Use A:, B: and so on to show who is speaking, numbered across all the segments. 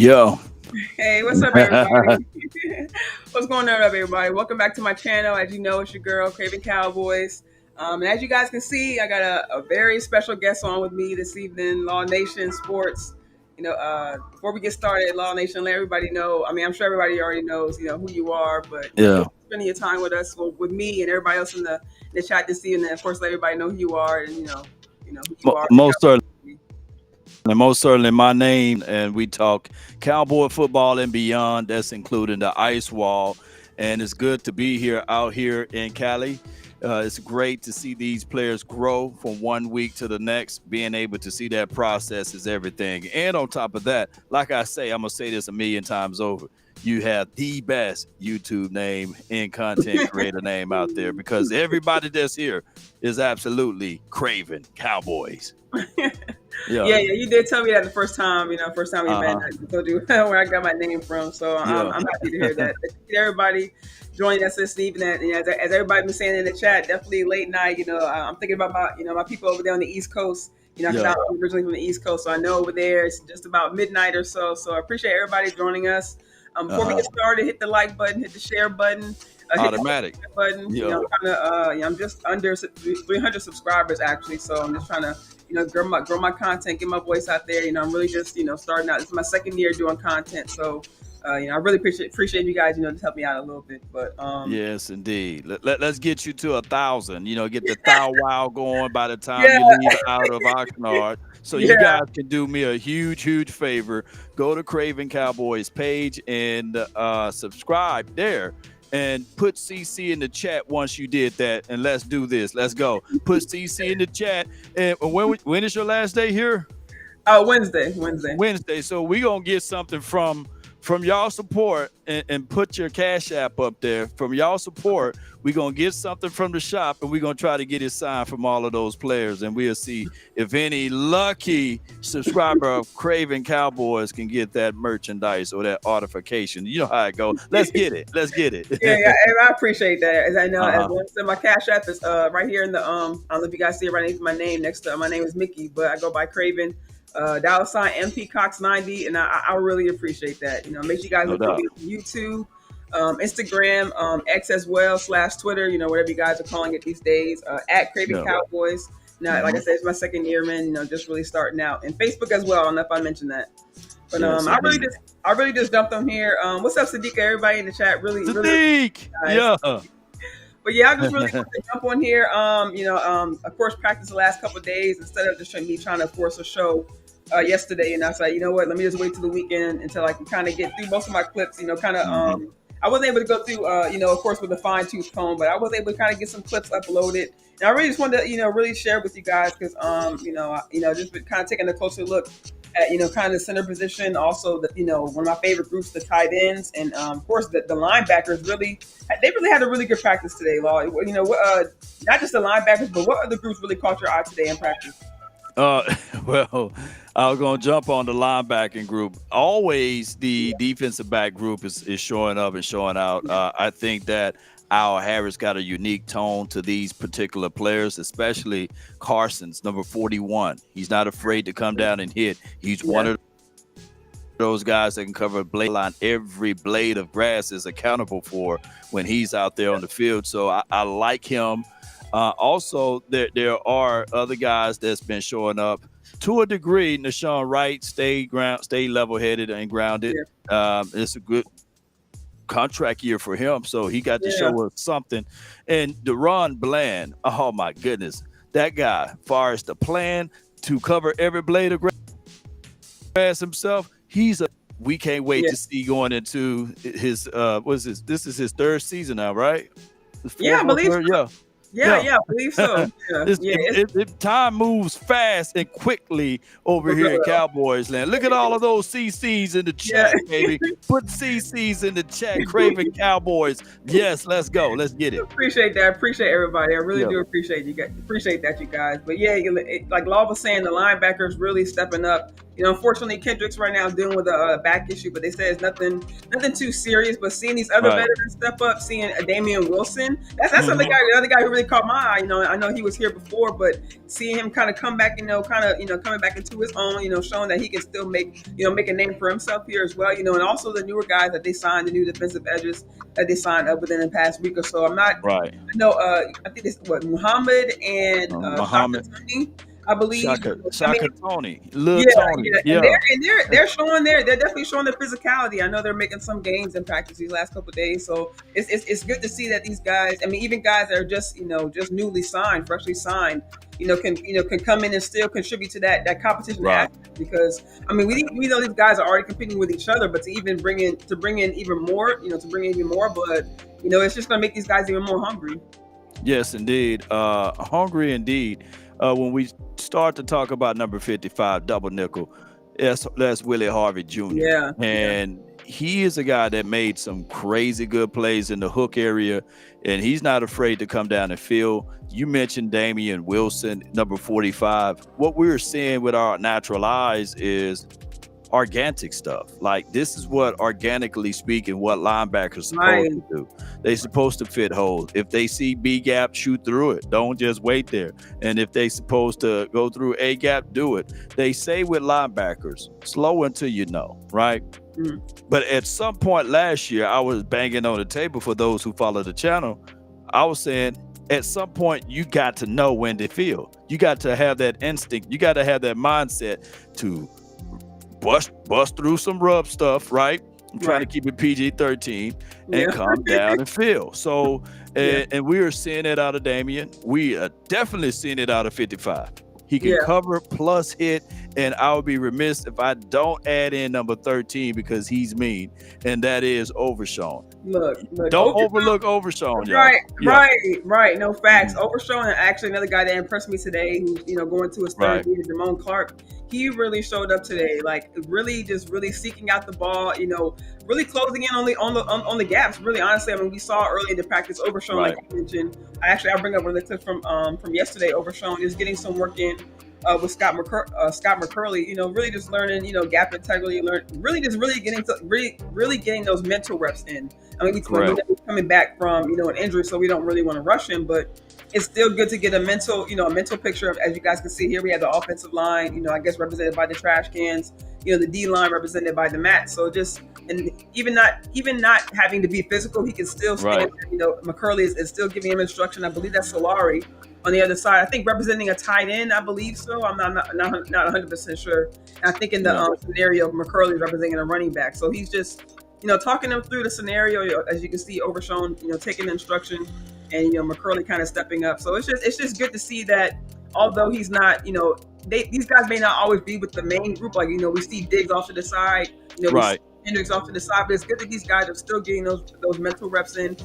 A: Yo.
B: Hey, what's up, everybody? What's going on, everybody? Welcome back to my channel. As you know, it's your girl, Cravin Cowboys. And as you guys can see, I got a very special guest on with me this evening, Law Nation Sports. Before we get started, Law Nation, let everybody know. I mean, I'm sure everybody already knows, who you are, but
A: Yeah.
B: spending your time with us, with me, and everybody else in the chat this evening. Of course, let everybody know who you are and who you are.
A: Most certainly my name, and we talk cowboy football and beyond. That's including the ice wall. And it's good to be here out here in Cali. It's great to see these players grow from one week to the next. Being able to see that process is everything. And on top of that, like I say, I'm going to say this a million times over. You have the best YouTube name and content creator name out there, because everybody that's here is absolutely Cravin Cowboys.
B: Yeah, you did tell me that the first time, first time we met, I told you where I got my name from. So I'm happy to hear that. Everybody joining us this evening. As everybody been saying in the chat, definitely late night. I'm thinking about my people over there on the East Coast. Because I'm originally from the East Coast, so I know over there it's just about midnight or so. So I appreciate everybody joining us. Before we get started, hit the like button, hit the share button.
A: Automatic
B: hit the button. I'm just under 300 subscribers actually, so I'm just trying to grow my content, get my voice out there. I'm really just starting out. This is my second year doing content, so I really appreciate you guys to help me out a little bit. But
A: yes, indeed. Let's get you to 1,000. Get the thou wow going by the time
B: Yeah.
A: you leave out of Oxnard. So you guys can do me a huge favor. Go to Cravin Cowboys page and subscribe there. And put CC in the chat once you did that, and let's do this. Let's go. Put CC in the chat. And when is your last day here?
B: Wednesday.
A: Wednesday. So we're gonna get something from y'all support, and put your Cash App up there. From y'all support, we're gonna get something from the shop, and we're gonna try to get it signed from all of those players, and we'll see if any lucky subscriber of Cravin Cowboys can get that merchandise or that artification. You know how it goes. Let's get it.
B: Yeah, I appreciate that. As I know, as my Cash App is right here in the I don't know if you guys see it right next to my name. Next to my name is Mickey, but I go by Cravin. $MP Cox 90, and I really appreciate that. Make sure you guys look at YouTube, Instagram, X as well / Twitter. Whatever you guys are calling it these days. At Cravin Cowboys. Now, like I said, it's my second year, man. Just really starting out, and Facebook as well. I don't know if I mentioned that, but I really just dumped on here. What's up, Sadiq? Everybody in the chat,
A: Sadiq, yeah.
B: But yeah, I just really want to jump on here. Of course, practice the last couple of days instead of just me trying to force a show yesterday. And I was like, you know what? Let me just wait till the weekend until I can kind of get through most of my clips. I wasn't able to go through, of course, with a fine tooth comb, but I was able to kind of get some clips uploaded. And I really just wanted to, really share with you guys because, just been kind of taking a closer look at, kind of the center position. Also, one of my favorite groups, the tight ends, and of course the linebackers. They really had a really good practice today, Law. Not just the linebackers, but what other groups really caught your eye today in practice?
A: Well, I was going to jump on the linebacking group. Always the defensive back group is showing up and showing out. I think that Al Harris got a unique tone to these particular players, especially Carson's number 41. He's not afraid to come down and hit. He's one of those guys that can cover a blade line. Every blade of grass is accountable for when he's out there on the field. So I like him. Also, there are other guys that's been showing up to a degree. Nashawn Wright stayed level-headed and grounded. It's a good contract year for him, so he got to show us something. And Deron Bland, oh my goodness, that guy, far as the plan to cover every blade of grass himself, we can't wait to see going into his this is his third season now, right?
B: I believe so. Yeah, I believe so.
A: Time moves fast and quickly over here in Cowboys land. Look at all of those CCs in the chat, baby. Put CCs in the chat. Cravin Cowboys. Yes, let's go. Let's get it.
B: Appreciate that. Appreciate everybody. I really do appreciate you guys. Appreciate that, you guys. But yeah, like Law was saying, the linebackers really stepping up. Unfortunately, Kendrick's right now dealing with a back issue, but they say it's nothing too serious. But seeing these other veterans step up, seeing Damian Wilson, that's the other guy who really really caught my eye. I know he was here before, but seeing him kind of come back, coming back into his own, showing that he can still make a name for himself here as well, and also the newer guys that they signed, the new defensive edges that they signed up within the past week or so.
A: Right.
B: I know, I think it's Muhammad and Shaka
A: Muhammad,
B: Tony, I believe. I mean,
A: Shaka Tony, little
B: yeah,
A: Tony.
B: yeah, and
A: Yeah.
B: they're definitely showing their physicality. I know they're making some gains in practice these last couple of days, so it's good to see that these guys. I mean, even guys that are just newly signed, freshly signed, can come in and still contribute to that competition
A: Right.
B: aspect. Because I mean, we know these guys are already competing with each other, but to bring in even more, to bring in even more blood, it's just going to make these guys even more hungry.
A: Yes, indeed. Hungry indeed. When we start to talk about number 55, double nickel, that's Willie Harvey Jr.
B: Yeah, yeah,
A: And he is a guy that made some crazy good plays in the hook area, and he's not afraid to come down and field. You mentioned Damian Wilson, number 45. What we're seeing with our natural eyes is organic stuff. Like, this is what, organically speaking, what linebackers supposed
B: right,
A: to do. They supposed to fit holes. If they see B gap, shoot through it. Don't just wait there. And if they supposed to go through A gap, do it. They say with linebackers, slow until you know, right?
B: Mhm.
A: But at some point last year, I was banging on the table for those who follow the channel. I was saying, at some point, you got to know when to field. You got to have that instinct. You got to have that mindset to bust through some rub stuff, right? I'm trying to keep it PG-13 and
B: yeah,
A: come down and fill. So,
B: yeah,
A: and we are seeing it out of Damian. We are definitely seeing it out of 55. He can
B: yeah.
A: cover plus hit, and I would be remiss if I don't add in number 13 because he's mean, and that is Overshown.
B: Look,
A: Don't overlook Overshown, y'all.
B: right,
A: Yeah.
B: right. No facts.
A: Mhm.
B: Overshowing, actually another guy that impressed me today, who's going to his third
A: Right.
B: year, Damone Clark. He really showed up today, like really seeking out the ball. Really closing in on the gaps. Really, honestly, I mean, we saw early in the practice Overshown,
A: Right.
B: like you mentioned. I bring up one of the clips from yesterday. Overshown is getting some work in. With Scott McCurley, really just learning, gap integrity, really getting those mental reps in. I mean,
A: Correct.
B: he's coming back from, an injury, so we don't really want to rush him, but it's still good to get a mental picture of, as you guys can see here, we have the offensive line, I guess represented by the trash cans, the D line represented by the mat. So and even not having to be physical, he can still stand.
A: Right.
B: McCurley is still giving him instruction. I believe that's Solari on the other side. I think representing a tight end, I believe so. I'm not 100% sure. And I think in the scenario, McCurley is representing a running back. So he's just, talking them through the scenario. As you can see, Overshown, taking the instruction, and McCurley kind of stepping up. So it's just good to see that, although he's not, these guys may not always be with the main group. Like, we see Diggs off to the side,
A: Right.
B: Hendricks off to the side, but it's good that these guys are still getting those mental reps in,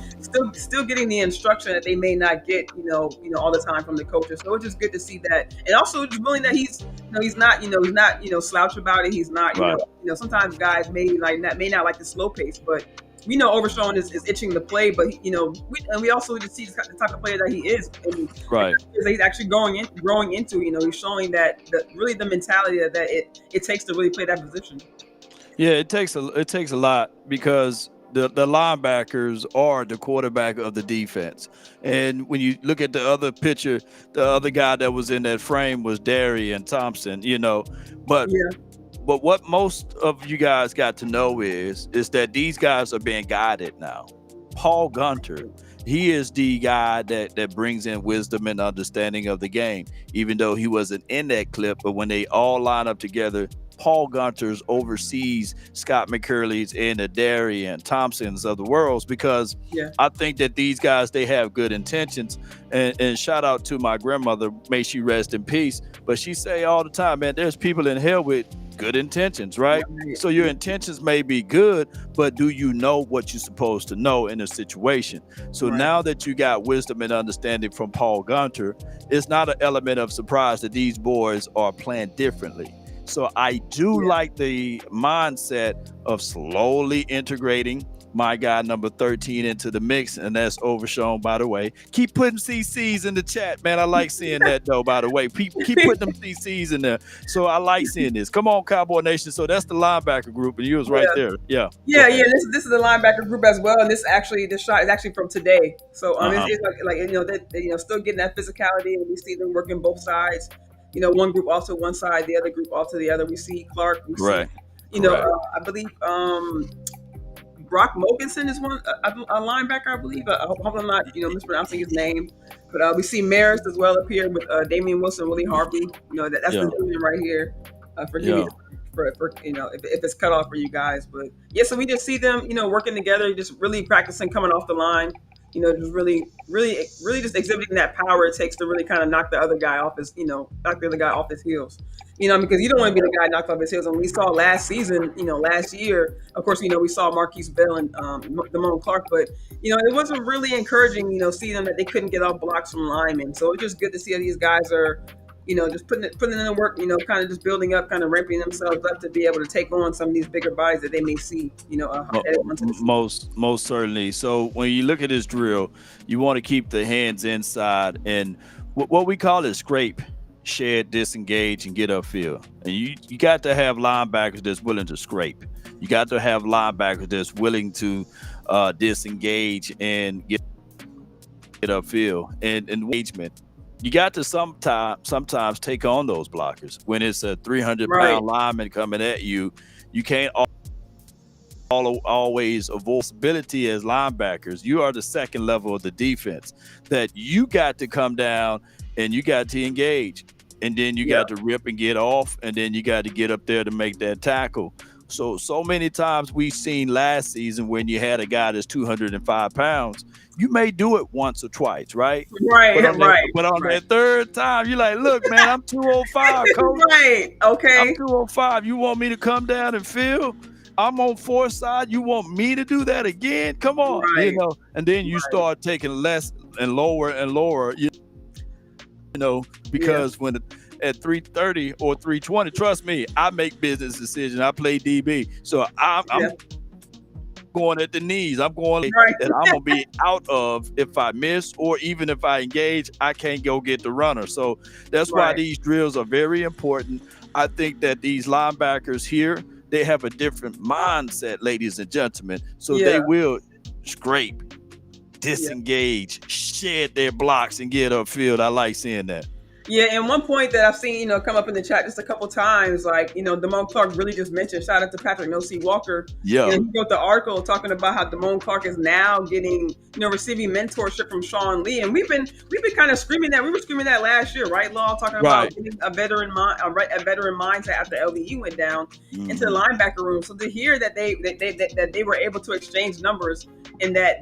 B: still getting the instruction that they may not get, all the time from the coaches. So it's just good to see that, and also just willing that he's not slouch about it. He's not,
A: Right.
B: Sometimes guys may not like the slow pace, but we know Overshown is itching to play, but we also just see the type of player that he is, and
A: Right.
B: that he's actually growing into. He's showing that really the mentality that it takes to really play that position.
A: Yeah, it takes a lot because the linebackers are the quarterback of the defense. And when you look at the other picture, the other guy that was in that frame was Darian Thompson, But
B: Yeah,
A: but what most of you guys got to know is that these guys are being guided now. Paul Gunter, he is the guy that brings in wisdom and understanding of the game, even though he wasn't in that clip. But when they all line up together, Paul Gunter's oversees Scott McCurley's and the Darian Thompsons of the worlds, because
B: yeah,
A: I think that these guys, they have good intentions. And shout out to my grandmother, may she rest in peace. But she say all the time, man, there's people in hell with good intentions, right?
B: right.
A: So your intentions may be good, but do you know what you're supposed to know in a situation? So
B: Right.
A: now that you got wisdom and understanding from Paul Gunter, it's not an element of surprise that these boys are playing differently. So I do
B: Yeah.
A: like the mindset of slowly integrating, my guy number 13 into the mix, and that's Overshown, by the way. Keep putting CCs in the chat, man. I like seeing that, though, by the way. Keep putting them CCs in there. So I like seeing this. Come on, Cowboy Nation. So that's the linebacker group, and you was right
B: Yeah.
A: there. Yeah. Go
B: Yeah,
A: ahead.
B: yeah. This is the linebacker group as well, and this shot is actually from today. So
A: Uh-huh.
B: it's like still getting that physicality, and we see them working both sides. One group off to one side, the other group off to the other. We see Clark. We see,
A: Correct. Correct.
B: I believe Brock Mogensen is a linebacker, I believe. I hope I'm not mispronouncing his name, but we see Marist as well up here with Damian Wilson, Willie Harvey. That's
A: Yeah.
B: the division right here. Forgive
A: Yeah.
B: me for if it's cut off for you guys, but yeah. So we just see them working together, just really practicing coming off the line. Just really, really, really just exhibiting that power it takes to really kind of knock the other guy off his heels. Because you don't want to be the guy knocked off his heels. And we saw last season, last year, of course, we saw Marquise Bell and Damone Clark, but it wasn't really encouraging, seeing them that they couldn't get off blocks from linemen. So it's just good to see that these guys are just putting in the work, kind of just building up, kind of ramping themselves up to be able to take on some of these bigger bodies that they may see,
A: Most certainly. So when you look at this drill, you want to keep the hands inside, and what we call it scrape, shed, disengage, and get upfield. And you got to have linebackers that's willing to scrape. You got to have linebackers that's willing to disengage and get upfield and engagement. You got to sometimes take on those blockers. When it's a 300-pound lineman coming at you, you can't always avoid responsibility as linebackers. You are the second level of the defense that you got to come down and you got to engage. And then you got to rip and get off, and then you got to get up there to make that tackle. So many times we've seen last season when you had a guy that's 205 pounds, you may do it once or twice, right?
B: Right,
A: But on that third time, you're like, look, man, I'm 205, coach.
B: Right, okay.
A: I'm 205. You want me to come down and field? I'm on fourth side. You want me to do that again? Come on, And then you start taking less and lower, because when at 330 or 320, trust me, I make business decisions. I play DB, so I'm going at the knees. I'm going that I'm gonna be out of if I miss, or even if I engage, I can't go get the runner. So that's why these drills are very important. I think that these linebackers here, they have a different mindset, ladies and gentlemen. So they will scrape, disengage, shed their blocks, and get upfield. I like seeing that.
B: Yeah, and one point that I've seen, come up in the chat just a couple times, like, Damone Clark really just mentioned, shout out to Patrick No.C. Walker.
A: Yeah.
B: He wrote the article talking about how Damone Clark is now getting, receiving mentorship from Sean Lee. And we've been kind of screaming that. We were screaming that last year, right, Law? Talking about getting a veteran mindset after LVU went down into the linebacker room. So to hear that they were able to exchange numbers, and that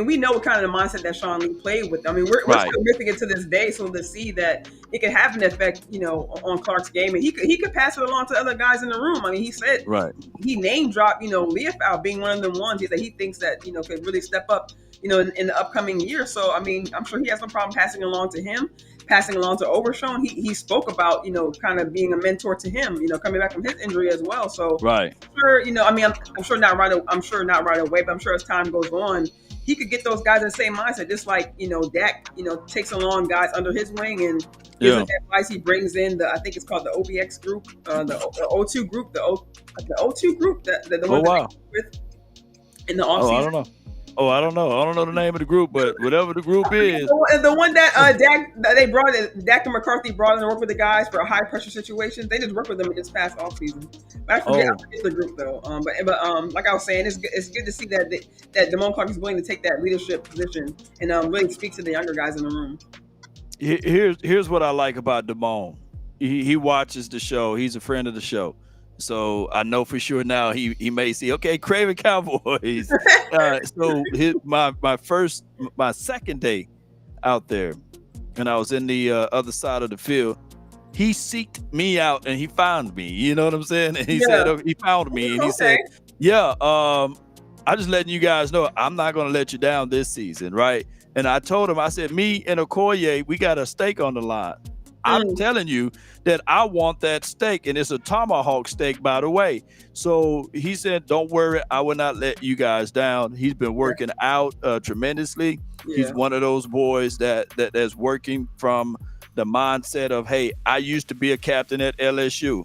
B: we know what kind of the mindset that Sean Lee played with. We're still missing it to this day. So to see that it could have an effect, on Clark's game, and he could pass it along to other guys in the room. He said he name dropped, Leofow being one of them ones that he thinks that could really step up, in the upcoming year. So I'm sure he has no problem passing along to him, passing along to Overshown. He spoke about kind of being a mentor to him, coming back from his injury as well. So I'm sure I'm sure not right away, but I'm sure as time goes on, he could get those guys in the same mindset, just like Dak, takes along guys under his wing and gives them advice. He brings in I think it's called the OBX group, the O2 group, the O2 group, the one that with in the offseason.
A: I don't know. I don't know the name of the group, but whatever the group is.
B: The one that Dak and McCarthy brought in to work with the guys for a high pressure situation. They just worked with them in this past offseason. I forget the group though. But like I was saying, it's good to see that Damone Clark is willing to take that leadership position and really speak to the younger guys in the room.
A: Here's what I like about Damone. He watches the show. He's a friend of the show. So I know for sure now he may see, okay, Cravin Cowboys. So my second day out there, and I was in the other side of the field, he seeked me out and he found me. You know what I'm saying? And he said he found me and he said, I'm just letting you guys know I'm not going to let you down this season, right? And I told him, I said, me and Okoye, we got a stake on the line. I'm telling you that I want that steak, and it's a tomahawk steak, by the way. So he said, "Don't worry, I will not let you guys down." He's been working out tremendously. He's
B: Yeah.
A: one of those boys that's working from the mindset of, "Hey, I used to be a captain at LSU.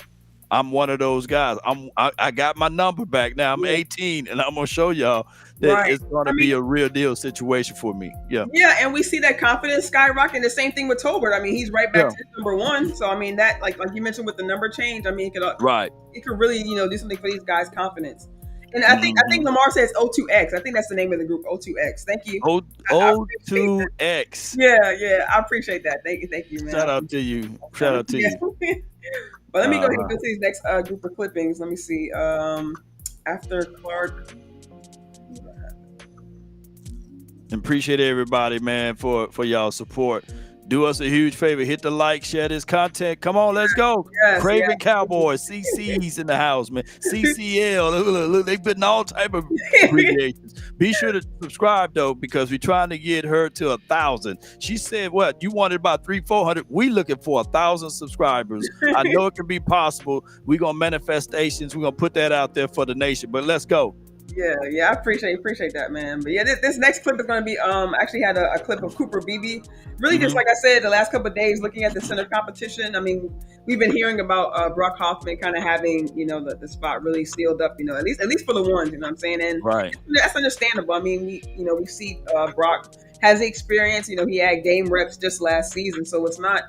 A: I'm one of those guys. I got my number back now. I'm
B: Yeah.
A: 18, and I'm gonna show y'all that
B: Right.
A: it's gonna
B: I
A: be
B: mean,
A: a real deal situation for me." Yeah,
B: yeah, and we see that confidence skyrocket. The same thing with Tolbert. I mean, he's right back
A: yeah,
B: to his number one. So I mean, that like you mentioned with the number change. I mean,
A: right.
B: it could really do something for these guys' confidence. And I think
A: Hmm.
B: Lamar says O2X. I think that's the name of the group, O2X. Thank you.
A: O
B: I
A: O
B: appreciate that.
A: two X.
B: Yeah, I appreciate that. Thank you, man. I
A: Shout out to
B: appreciate
A: you. Shout
B: that.
A: out to
B: Yeah.
A: you.
B: But let me go ahead and
A: Uh-huh.
B: go to these next group of clippings. Let me see. After Clark.
A: And appreciate everybody, man, for y'all support. Do us a huge favor. Hit the like, share this content. Come on, let's go.
B: Yes,
A: Cravin
B: yes.
A: Cowboys, CC's in the house, man. CCL. Look, they putting all type of abbreviations. Be sure to subscribe though, because we're trying to get her to 1,000. She said, "What you wanted about 300-400? We looking for 1,000 subscribers. I know it can be possible. We're gonna manifestations. We're gonna put that out there for the nation. But let's go."
B: Yeah, I appreciate that, man. But yeah, this next clip is going to be actually had a clip of Cooper Beebe. Really, just
A: Hmm.
B: like I said, the last couple of days, looking at the center competition. I mean, we've been hearing about Brock Hoffman kind of having the spot really sealed up. At least for the ones. You know what I'm saying? And
A: Right.
B: that's understandable. I mean, we see Brock has the experience. He had game reps just last season, so it's not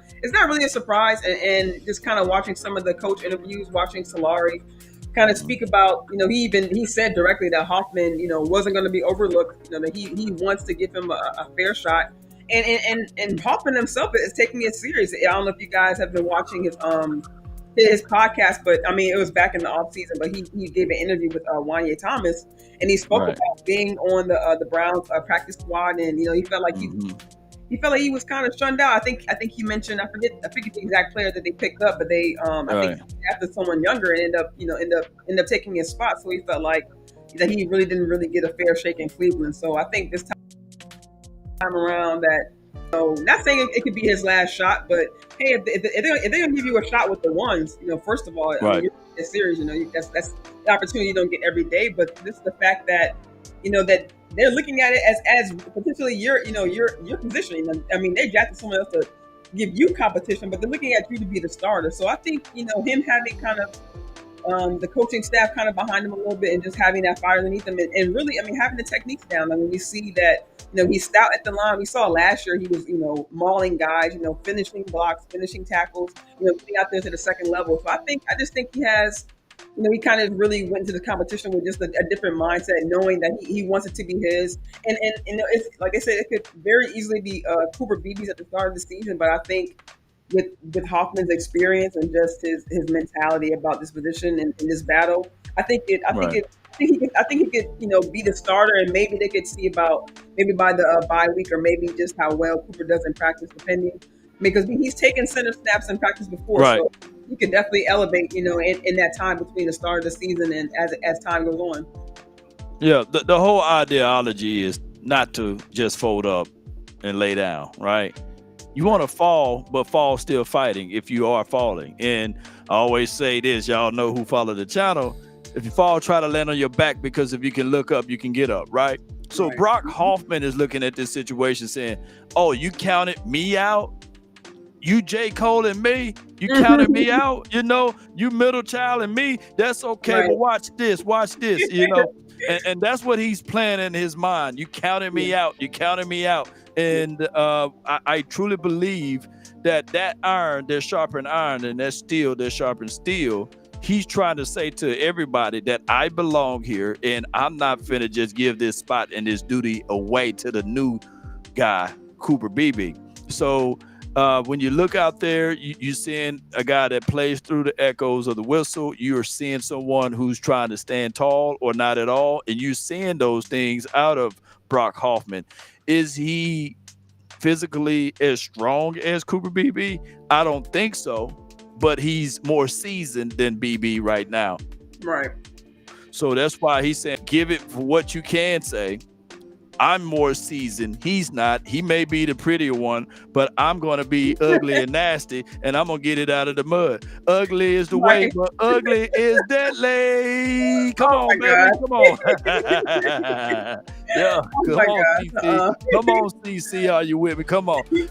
B: really a surprise. And just kind of watching some of the coach interviews, watching Solari kind of speak about, he said directly that Hoffman, wasn't going to be overlooked, that he wants to give him a fair shot. And Hoffman himself is taking it serious. I don't know if you guys have been watching his podcast, but I mean, it was back in the off season, but he gave an interview with Wanye Thomas, and he spoke
A: Right.
B: about being on the Browns practice squad, and he felt like
A: Hmm.
B: he felt like he was kind of shunned out. I think he mentioned, I forget the exact player that they picked up, but they I think
A: Right.
B: after someone younger and end up taking his spot. So he felt like that he really didn't really get a fair shake in Cleveland. So I think this time around that, not saying it could be his last shot, but hey, if they're gonna give you a shot with the ones, first of all, I mean,
A: Right.
B: you're in a series, that's the opportunity you don't get every day. But this is the fact that that they're looking at it as potentially your position. I mean, they drafted someone else to give you competition, but they're looking at you to be the starter. So I think him having kind of the coaching staff kind of behind him a little bit, and just having that fire underneath him, and really, I mean, having the techniques down. I mean, we see that he's stout at the line. We saw last year he was mauling guys, finishing blocks, finishing tackles, getting out there to the second level. So I just think he has. He kind of really went into the competition with just a different mindset, knowing that he wants it to be his. And it's like I said, it could very easily be Cooper Beebe's at the start of the season. But I think with Hoffman's experience and just his mentality about this position and this battle, I think it. I think
A: Right.
B: it. I think he could, be the starter, and maybe they could see about maybe by the bye week, or maybe just how well Cooper does in practice, depending, because he's taken center snaps in practice before,
A: Right.
B: so he could definitely elevate, in that time between the start of the season and as time goes on.
A: Yeah. The whole ideology is not to just fold up and lay down, right? You want to fall, but fall still fighting if you are falling. And I always say this, y'all know who follow the channel. If you fall, try to land on your back, because if you can look up, you can get up, right? So
B: Right.
A: Brock Hoffman is looking at this situation saying, "Oh, you counted me out? You J. Cole and me? You counted me out? You middle child and me? That's okay,
B: Right.
A: but watch this. And that's what he's playing in his mind. You counted
B: Yeah.
A: me out. You counted me out.
B: Yeah.
A: And I truly believe that iron, they're sharpened iron, and that steel, they're sharpened steel. He's trying to say to everybody that I belong here, and I'm not finna just give this spot and this duty away to the new guy, Cooper Beebe. So when you look out there, you're seeing a guy that plays through the echoes of the whistle. You're seeing someone who's trying to stand tall or not at all, and you're seeing those things out of Brock Hoffman. Is he physically as strong as Cooper Beebe? I don't think so, but he's more seasoned than BB right now.
B: Right.
A: So that's why he's saying, give it for what you can say. I'm more seasoned. He's not. He may be the prettier one, but I'm going to be ugly and nasty, and I'm going to get it out of the mud. Ugly is the way,
B: Right.
A: but ugly is deadly. Come
B: Oh
A: on,
B: my
A: baby.
B: God.
A: Come on. Yeah,
B: Oh
A: come
B: my
A: on,
B: God.
A: CC. Come on, CC. Are you with me? Come on. Hey,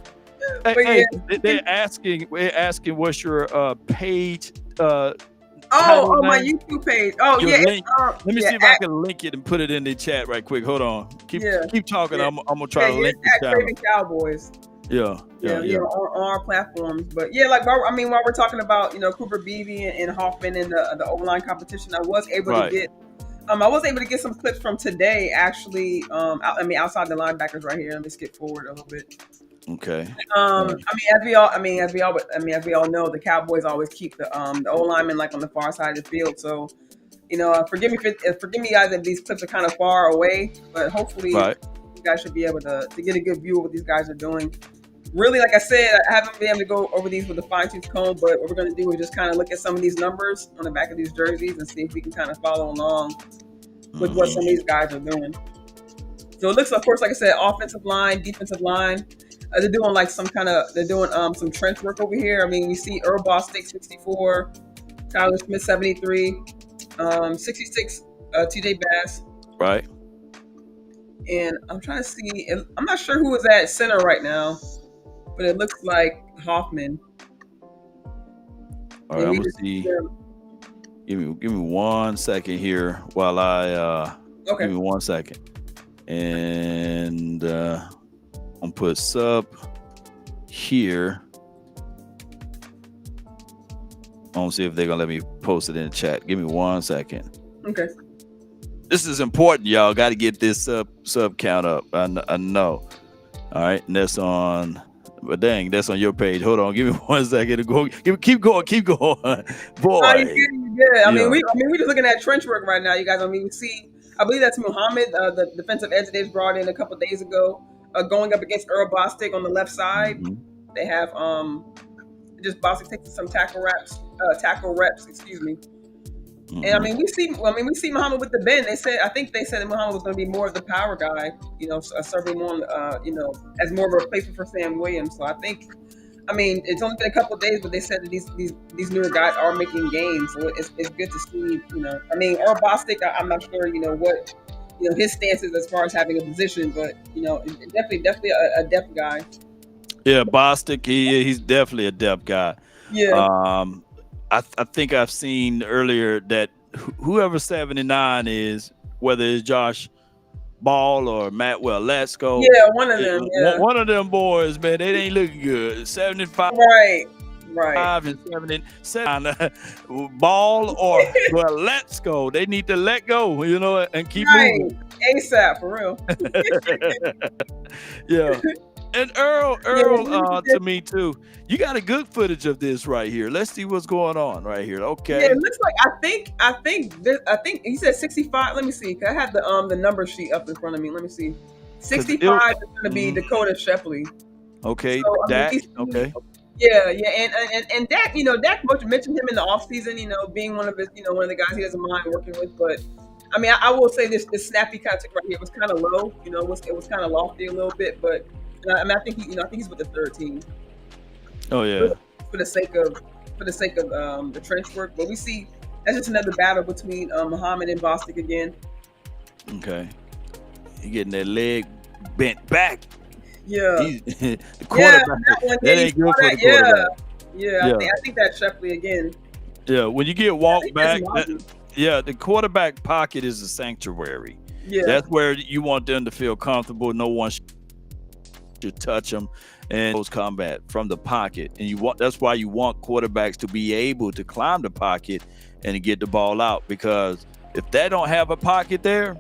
B: But yeah.
A: hey, they're asking what's your page
B: Oh,
A: title
B: my
A: name?
B: YouTube page. Oh
A: Your
B: yeah, it's
A: link. Let me
B: yeah,
A: see if I can link it and put it in the chat right quick. Hold on. Keep
B: yeah,
A: keep talking.
B: yeah,
A: I'm gonna try
B: yeah,
A: to
B: yeah.
A: link
B: It's
A: the
B: at
A: channel.
B: Cravin Cowboys.
A: Yeah, yeah,
B: Yeah,
A: yeah.
B: on our platforms. But yeah, like I mean, while we're talking about Cooper Beebe and Hoffman and the O line competition, I was able to
A: Right.
B: get some clips from today. Actually, I mean, outside the linebackers right here. Let me skip forward a little bit.
A: Okay.
B: I
A: Right.
B: mean, as we all know, the Cowboys always keep the O linemen like on the far side of the field. So forgive me guys if these clips are kind of far away, but hopefully
A: Right.
B: you guys should be able to get a good view of what these guys are doing. Really, like I said, I haven't been able to go over these with a fine tooth comb, but what we're going to do is just kind of look at some of these numbers on the back of these jerseys and see if we can kind of follow along with what some of these guys are doing. So it looks, of course, like I said, offensive line, defensive line. They're doing some trench work over here. I mean, you see Earl Bostic 64, Tyler Smith 73, 66 TJ Bass,
A: Right.
B: and I'm trying to see. I'm not sure who is at center right now, but it looks like Hoffman.
A: All right.
B: And
A: I'm
B: we
A: gonna
B: just
A: see. Give me 1 second here while I give
B: okay.
A: me 1 second. And I'm gonna put sub here. I want to see if they're gonna let me post it in the chat. Give me 1 second.
B: Okay.
A: This is important, y'all. Got to get this sub count up. I know. All right, and that's on. But dang, that's on your page. Hold on, give me 1 second to go. Keep going,
B: Oh, you
A: boy.
B: good? You good?
A: Yeah.
B: I mean, we're just looking at trench work right now, you guys. I mean, we see. I believe that's Muhammad, the defensive edge they brought in a couple days ago, going up against Earl Bostic on the left side.
A: Mm-hmm.
B: They have just Bostic taking some tackle reps. Excuse me. And I
A: Mm-hmm.
B: mean, we see Muhammad with the bend. I think they said that Muhammad was going to be more of the power guy, serving more, as more of a replacement for Sam Williams. So I mean, it's only been a couple of days, but they said that these newer guys are making gains. So it's good to see. I mean, Earl Bostic, I'm not sure, what, his stance is as far as having a position, but definitely a depth guy.
A: Yeah, Bostic, he's definitely a depth guy.
B: Yeah.
A: I think I've seen earlier that whoever 79 is, whether it's Josh Ball or Matt Let's go.
B: Yeah, one of them. Yeah.
A: One of them boys, man, they ain't looking good. 75
B: Right.
A: and 77 Ball or Let's go. They need to let go, and keep moving.
B: ASAP for real.
A: Yeah. And Earl, to me too. You got a good footage of this right here. Let's see what's going on right here. Okay.
B: Yeah, it looks like I think he said 65. Let me see. I had the number sheet up in front of me. Let me see. 65 is going to be Dakota Shepley.
A: Okay,
B: So,
A: Dak. Okay.
B: Yeah, and Dak, Dak mentioned him in the offseason, being one of the guys he doesn't mind working with. But I mean, I will say this snappy kind of tick right here was kind of low. It was kind of lofty a little bit, but I mean, I think he's with the third team.
A: Oh yeah.
B: For the sake of the trench work, but we see that's just another battle between Muhammad and Bostic again.
A: Okay. He getting that leg bent back.
B: Yeah.
A: The quarterback. That ain't good for the quarterback.
B: Yeah. I think that's Shepley again.
A: Yeah. When you get walked back, the quarterback pocket is a sanctuary.
B: Yeah.
A: That's where you want them to feel comfortable. No one should touch them. And close combat from the pocket, and that's why you want quarterbacks to be able to climb the pocket and to get the ball out, because if they don't have a pocket there,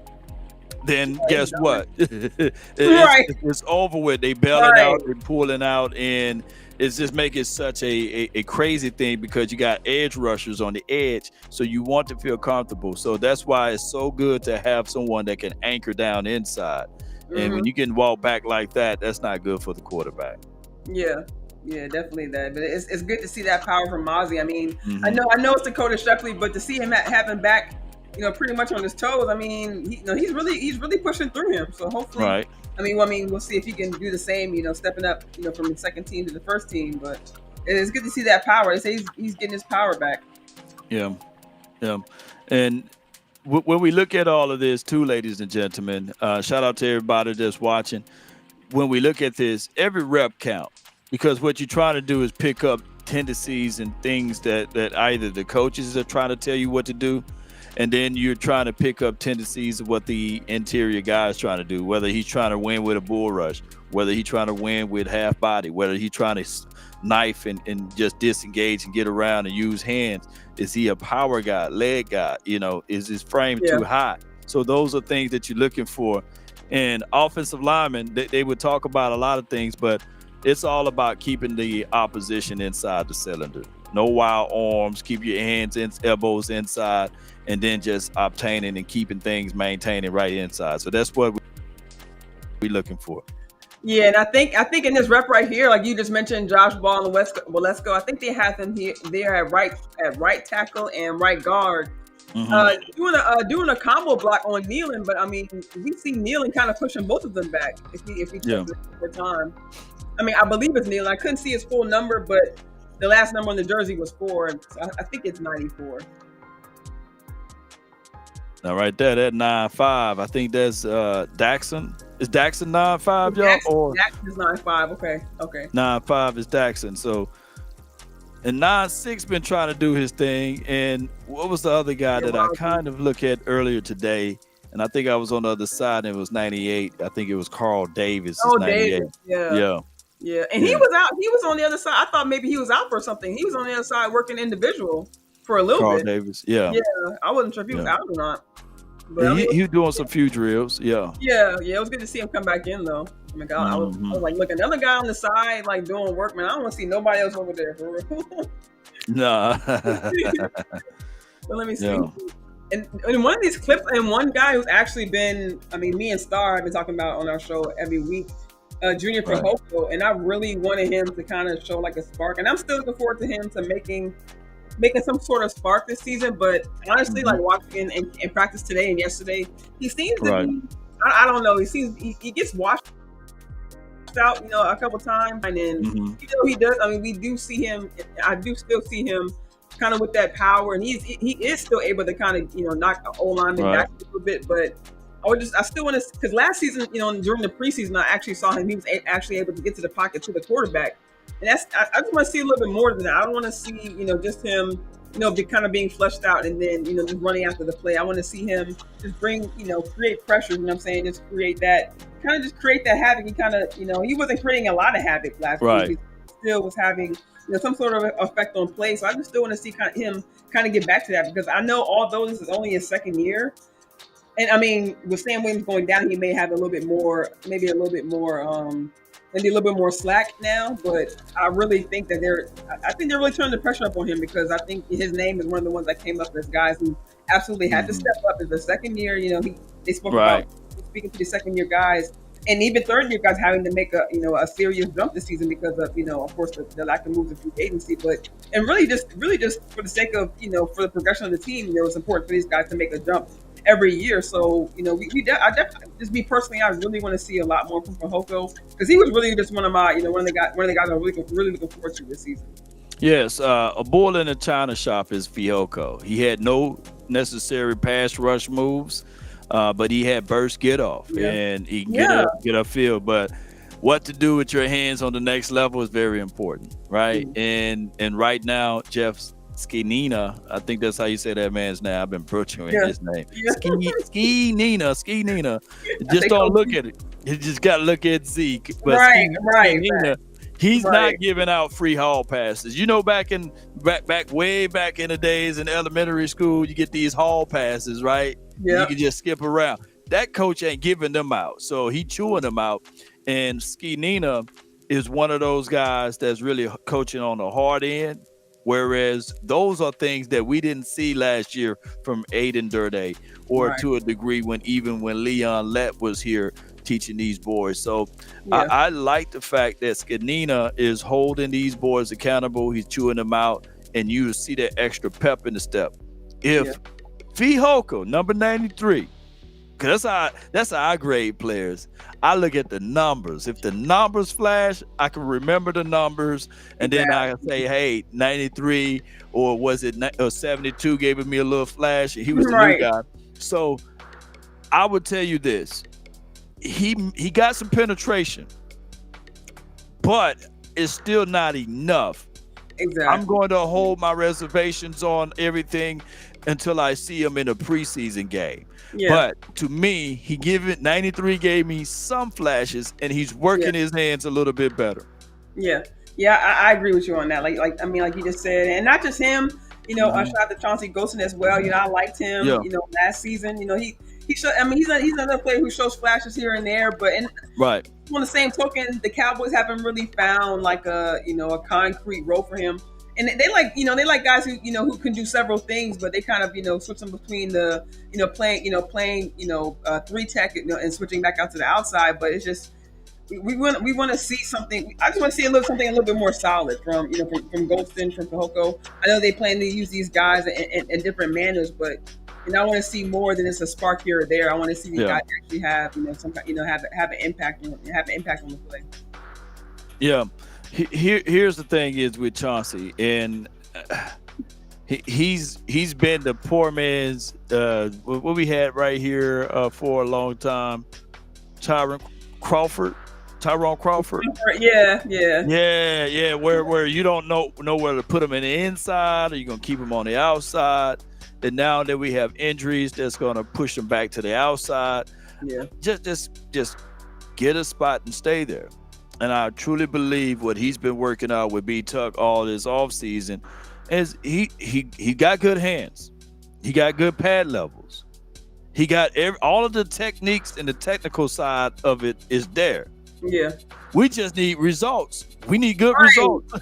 A: then guess what? It's over with. They bailing out, they pulling out, and it's just making such a crazy thing because you got edge rushers on the edge, so you want to feel comfortable. So that's why it's so good to have someone that can anchor down inside. And when you can walk back like that, that's not good for the quarterback.
B: Yeah, definitely that. But it's good to see that power from Mozzie. I mean, I know it's Dakota Shepley, but to see him having back pretty much on his toes. I mean, he's really pushing through him. So hopefully,
A: Right.
B: we'll see if he can do the same. Stepping up, from the second team to the first team. But it's good to see that power. They say he's getting his power back.
A: Yeah. Yeah. And when we look at all of this, too, ladies and gentlemen, shout out to everybody that's watching. When we look at this, every rep count, because what you're trying to do is pick up tendencies and things that either the coaches are trying to tell you what to do, and then you're trying to pick up tendencies of what the interior guy is trying to do, whether he's trying to win with a bull rush, whether he's trying to win with half body, whether he's trying to knife and just disengage and get around and use hands. Is he a power guy, leg guy? Is his frame too high? So those are things that you're looking for. And offensive linemen, they would talk about a lot of things, but it's all about keeping the opposition inside the cylinder. No wild arms, keep your hands and elbows inside, and then just obtaining and keeping things maintaining right inside. So that's what we're looking for.
B: Yeah, and I think in this rep right here, like you just mentioned, Josh Ball and Walesko, I think they have them here there at right tackle and right guard. Doing a combo block on Nealon, but we see Nealon kind of pushing both of them back if he takes it for time. I believe it's Nealon. I couldn't see his full number, but the last number on the jersey was 4, so I think it's 94.
A: Now, right there, that 9'5", I think that's Daxon. Is Daxon 9'5", y'all?
B: Daxon is 9'5". Okay.
A: 9'5" is Daxon. So, and 9'6" been trying to do his thing. And what was the other guy that I kind of look at earlier today? And I think I was on the other side, and it was 98. I think it was Carl Davis.
B: Oh, Davis. Yeah. And he was out. He was on the other side. I thought maybe he was out for something. He was on the other side working individual for a little
A: Carl
B: bit.
A: Davis. Yeah.
B: I wasn't sure if he was out or not.
A: But he was doing some few drills. Yeah.
B: It was good to see him come back in though. I was like, look, another guy on the side, like doing work, man. I don't want to see nobody else over there for real.
A: Nah.
B: But let me see. And one of these clips, and one guy who's actually been, me and Star have been talking about on our show every week, Junior Fehoko, and I really wanted him to kind of show like a spark, and I'm still looking forward to him to making some sort of spark this season. But honestly, like watching in practice today and yesterday, he seems to be, I don't know, he gets washed out, a couple times, and then he does. We do see him. I do still see him kind of with that power, and he is still able to kind of knock the O lineman back a little bit. But I still want to, because last season, during the preseason, I actually saw him. He was actually able to get to the pocket to the quarterback, and I just want to see a little bit more than that. I don't want to see just him kind of being fleshed out and then just running after the play. I want to see him just bring create pressure. You know what I'm saying? Just create that havoc. He kind of he wasn't creating a lot of havoc last week. He still was having some sort of effect on play. So I just still want to see him get back to that, because I know although this is only his second year, and with Sam Williams going down, he may have a little bit more slack now. But I really think that they're really turning the pressure up on him, because I think his name is one of the ones that came up as guys who absolutely had to step up. As the second year, they spoke about speaking to the second year guys. And even third year guys having to make a serious jump this season because of course the lack of moves in free agency, and really just for the sake of for the progression of the team, it's important for these guys to make a jump every year. So I definitely, just me personally, I really want to see a lot more from Fehoko, because he was really just one of the guys I'm really looking forward to this season.
A: Yes, a bull in a china shop is Fehoko. He had no necessary pass rush moves. But he had burst get off, and he can get up field. But what to do with your hands on the next level is very important, right? And right now, Jeff Skinina, I think that's how you say that man's name. I've been butchering his name. Skinina. Just don't look at it. You just got to look at Zeke. But Skinina, he's not giving out free hall passes. Back way back in the days in elementary school, you get these hall passes, right? Yeah. You can just skip around. That coach ain't giving them out, so he chewing them out. And Skinina is one of those guys that's really coaching on the hard end, whereas those are things that we didn't see last year from Aiden Durde, or to a degree when Leon Lett was here teaching these boys. So I like the fact that Skinina is holding these boys accountable. He's chewing them out, and you see that extra pep in the step. If Fihoko, number 93. Cause that's how I grade players. I look at the numbers. If the numbers flash, I can remember the numbers, and then I
B: Exactly.
A: can say, "Hey, 93, or was it 72?" Gave me a little flash. He was the new
B: Right.
A: guy. So I would tell you this: he got some penetration, but it's still not enough. I'm
B: Exactly.
A: going to hold my reservations on everything until I see him in a preseason game.
B: Yeah.
A: But to me, he gave it 93 gave me some flashes, and he's
B: Yeah.
A: working his hands a little bit better.
B: Yeah, yeah, I agree with you on that. Like I mean, like you just said, and not just him.
A: Hmm.
B: Shout out to Chauncey Golson as well. I liked him.
A: Yeah,
B: Last season. He showed. I mean, he's another player who shows flashes here and there. But
A: right.
B: on the same token, the Cowboys haven't really found like a concrete role for him. And they like they like guys who can do several things, but they kind of switching between the playing three tech and switching back out to the outside. But it's just we want to see something. I just want to see something a little bit more solid from Golston, from Pahoko. I know they plan to use these guys in different manners, but I want to see more than just a spark here or there. I want to see these
A: Yeah,
B: guys actually have some have an impact on the play.
A: yeah. Here's the thing is with Chauncey, and he's been the poor man's what we had right here for a long time. Tyron Crawford, Tyrone Crawford.
B: Yeah, yeah,
A: Yeah, yeah, where you don't know whether to put them in the inside or you're gonna keep them on the outside. And now that we have injuries, that's gonna push them back to the outside.
B: yeah,
A: Just get a spot and stay there. And I truly believe what he's been working out with B Tuck all this off season is he got good hands, he got good pad levels, he got all of the techniques and the technical side of it is there.
B: yeah.
A: We just need results. We need good
B: Right,
A: results.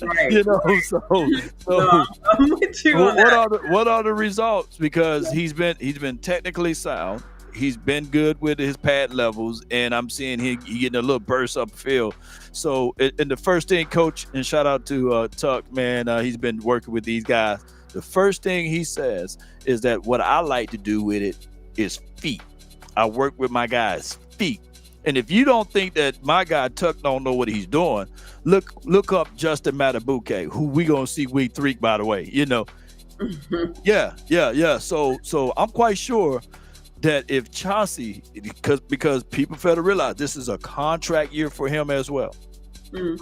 B: right.
A: you know, so
B: No,
A: so
B: I'm with you on
A: what
B: that.
A: are the results? Because he's been technically sound. He's been good with his pad levels, and I'm seeing he getting a little burst up field. So, and the first thing, coach, and shout out to Tuck, man, he's been working with these guys. The first thing he says is that what I like to do with it is feet. I work with my guys' feet. And if you don't think that my guy Tuck don't know what he's doing, look up Justin Matabuke, who we gonna see week 3, by the way. Yeah, yeah, yeah. So I'm quite sure that if Chauncey, because people fail to realize this is a contract year for him as well,
B: Mm,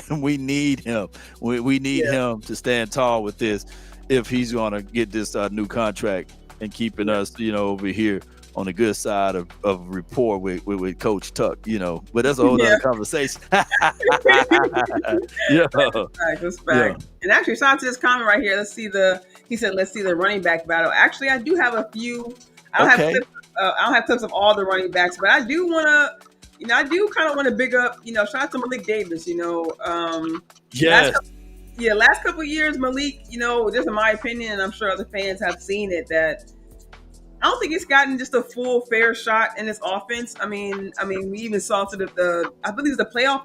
A: and we need him. We need
B: yeah,
A: him to stand tall with this if he's gonna get this new contract and keeping
B: yeah.
A: us, over here on the good side of rapport with Coach Tuck. But that's a whole
B: Yeah.
A: other conversation. Yeah,
B: Fact, that's
A: yeah.
B: fact. And actually, shout out to this comment right here. He said, let's see the running back battle. Actually, I do have a few. I don't have
A: Okay.
B: clips. I don't have clips of all the running backs, but I do want to. I do kind of want to big up. Shout out to Malik Davis. Last
A: Yes.
B: couple, yeah, last couple of years, Malik. Just in my opinion, and I'm sure other fans have seen it, that I don't think he's gotten just a full fair shot in his offense. We even saw to the I believe it's the playoff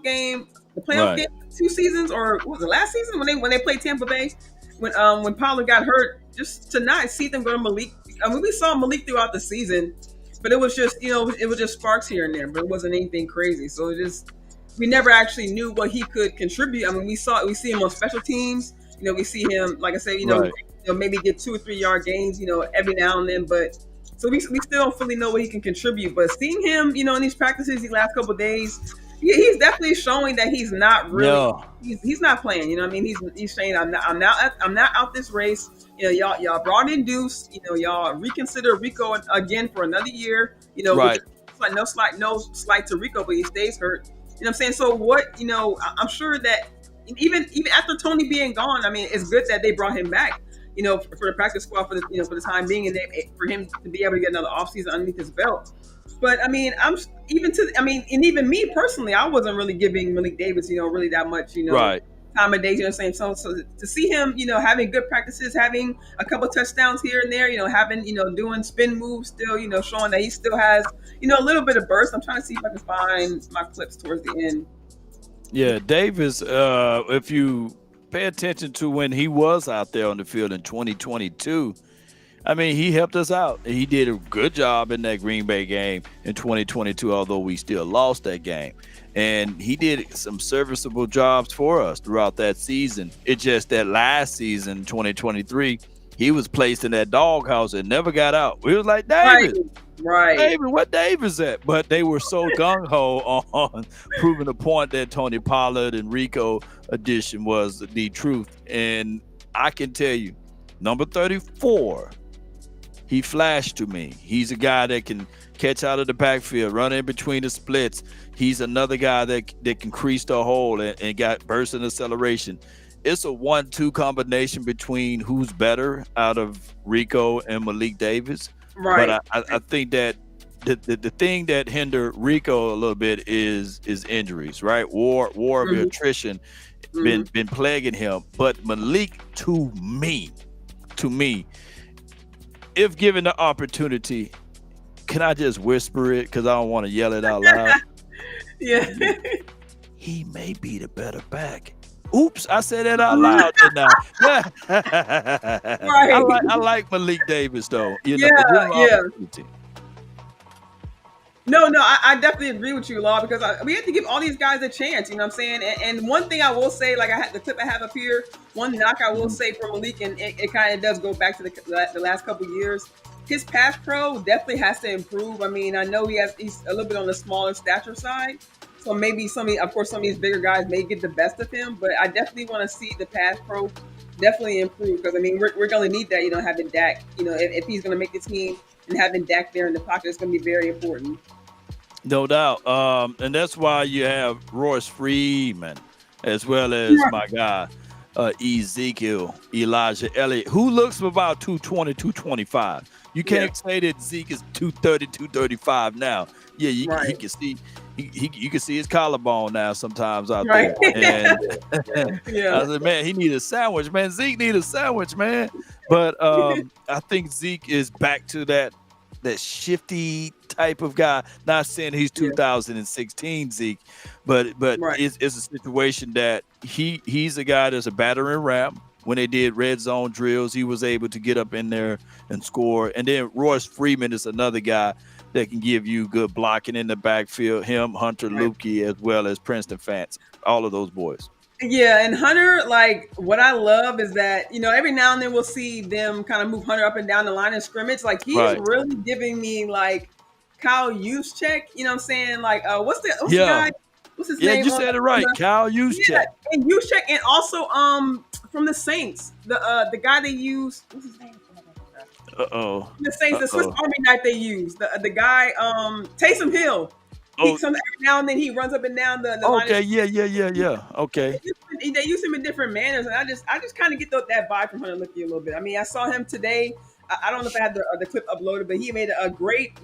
A: Right.
B: game 2 seasons, or what was it, last season when they played Tampa Bay, when Pollard got hurt. Just to not see them go to Malik. We saw Malik throughout the season, but it was just it was just sparks here and there, but it wasn't anything crazy. So we never actually knew what he could contribute. We see him on special teams. We see him, like I said,
A: Right.
B: maybe get 2 or 3 yard gains, every now and then. But so we still don't fully know what he can contribute. But seeing him, in these practices these last couple of days, he's definitely showing that he's not really
A: Yeah.
B: he's not playing. He's saying I'm not out this race. Y'all brought in Deuce. Y'all reconsider Rico again for another year. Which
A: Right.
B: is like no slight to Rico, but he stays hurt. You know what I'm saying? So what? I'm sure that even after Tony being gone, it's good that they brought him back. For the practice squad for the time being, and for him to be able to get another offseason underneath his belt. But and even me personally, I wasn't really giving Malik Davis, really that much,
A: Right.
B: time of day. You know what I'm saying? So to see him, having good practices, having a couple touchdowns here and there, having, doing spin moves still, showing that he still has, a little bit of burst. I'm trying to see if I can find my clips towards the end.
A: Yeah. Davis. If you pay attention to when he was out there on the field in 2022, I mean, he helped us out. He did a good job in that Green Bay game in 2022, although we still lost that game. And he did some serviceable jobs for us throughout that season. It's just that last season, 2023, he was placed in that doghouse and never got out. We was like,
B: Right.
A: David,
B: Right.
A: David, what David's at? But they were so gung ho on proving the point that Tony Pollard and Rico addition was the truth. And I can tell you, number 34, he flashed to me. He's a guy that can catch out of the backfield, run in between the splits. He's another guy that can crease the hole and got burst and acceleration. It's a 1-2 combination between who's better out of Rico and Malik Davis. But
B: Right.
A: I think that the thing that hindered Rico a little bit is injuries, right? War of
B: Hmm.
A: attrition
B: Hmm.
A: been plaguing him. But Malik, to me, if given the opportunity, can I just whisper it because I don't want to yell it out loud?
B: Yeah.
A: He may be the better back. Oops, I said that out loud, didn't I?
B: Right.
A: I like Malik Davis though.
B: Yeah.
A: Give him an
B: Yeah.
A: opportunity.
B: No, no, I definitely agree with you, Law, because we have to give all these guys a chance. You know what I'm saying? And one thing I will say, like I had the clip I have up here, one knock I will
A: Mhm.
B: say for Malik, and it kind of does go back to the last couple years. His pass pro definitely has to improve. I mean, I know he's a little bit on the smaller stature side, so maybe of course, some of these bigger guys may get the best of him. But I definitely want to see the pass pro definitely improve because I mean, we're going to need that. You know, having Dak. You know, if he's going to make the team and having Dak there in the pocket, it's going to be very important.
A: No doubt. And that's why you have Royce Freeman as well as my guy Ezekiel Elijah Elliott, who looks about 220, 225. You
B: Yeah,
A: can't say that Zeke is 230, 235 now. Yeah, he
B: right,
A: can see you can see his collarbone now sometimes out
B: right.
A: there. And
B: Yeah,
A: I said, man, he need a sandwich, man. Zeke need a sandwich, man. But I think Zeke is back to that shifty type of guy. Not saying he's
B: yeah,
A: 2016 Zeke, but
B: right.
A: it's a situation that he's a guy that's a battering ram. When they did red zone drills, he was able to get up in there and score. And then Royce Freeman is another guy that can give you good blocking in the backfield. Him, Hunter
B: Right.
A: Lupke, as well as Princeton Fance, all of those boys.
B: Yeah, and Hunter, like what I love is that every now and then we'll see them kind of move Hunter up and down the line of scrimmage. Like he's
A: Right.
B: really giving me like Kyle Juszczyk. You know what I'm saying? Like what's the
A: Yeah.
B: guy? What's his
A: Yeah,
B: name
A: you
B: on
A: said it
B: the
A: right. Kyle
B: yeah,
A: Juszczyk.
B: and Juszczyk, and also from the Saints, the guy they use. What's his name?
A: Uh-oh.
B: The Saints, the Swiss
A: Uh-oh.
B: Army knife they use. The guy, Taysom Hill.
A: Oh,
B: Every now and then he runs up and down the line of
A: okay. Yeah. Okay.
B: they use him in different manners, and I just kind of get that vibe from Hunter Lucky a little bit. I mean, I saw him today. I don't know if I had the clip uploaded, but he made a great